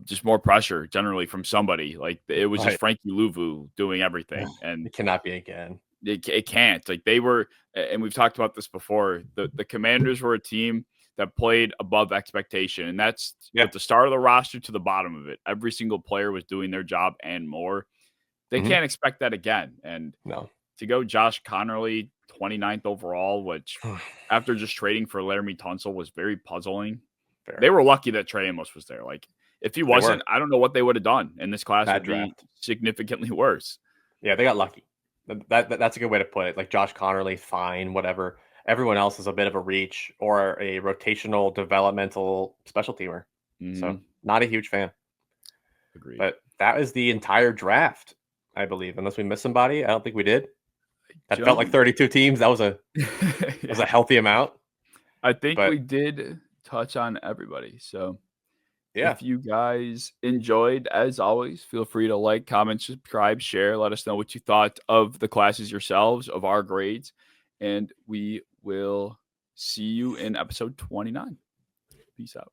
just more pressure generally from somebody. Like it was just Frankie Louvu doing everything, and it cannot be again. It can't. Like they were, and we've talked about this before. The Commanders were a team that played above expectation, and that's at the start of the roster to the bottom of it. Every single player was doing their job and more. They can't expect that again. And to go Josh Connerly, 29th overall, which after just trading for Laramie Tunsil was very puzzling. Fair. They were lucky that Trey Amos was there. Like if he wasn't, I don't know what they would have done. And this class would be significantly worse. Yeah, they got lucky. That's a good way to put it. Like Josh Connerly, fine, whatever. Everyone else is a bit of a reach or a rotational developmental special teamer. So not a huge fan. Agreed. But that is the entire draft, I believe. Unless we missed somebody. I don't think we did. That felt like 32 teams. That was a healthy amount. I think we did touch on everybody. So if you guys enjoyed, as always, feel free to like, comment, subscribe, share. Let us know what you thought of the classes yourselves, of our grades. And we will see you in episode 29. Peace out.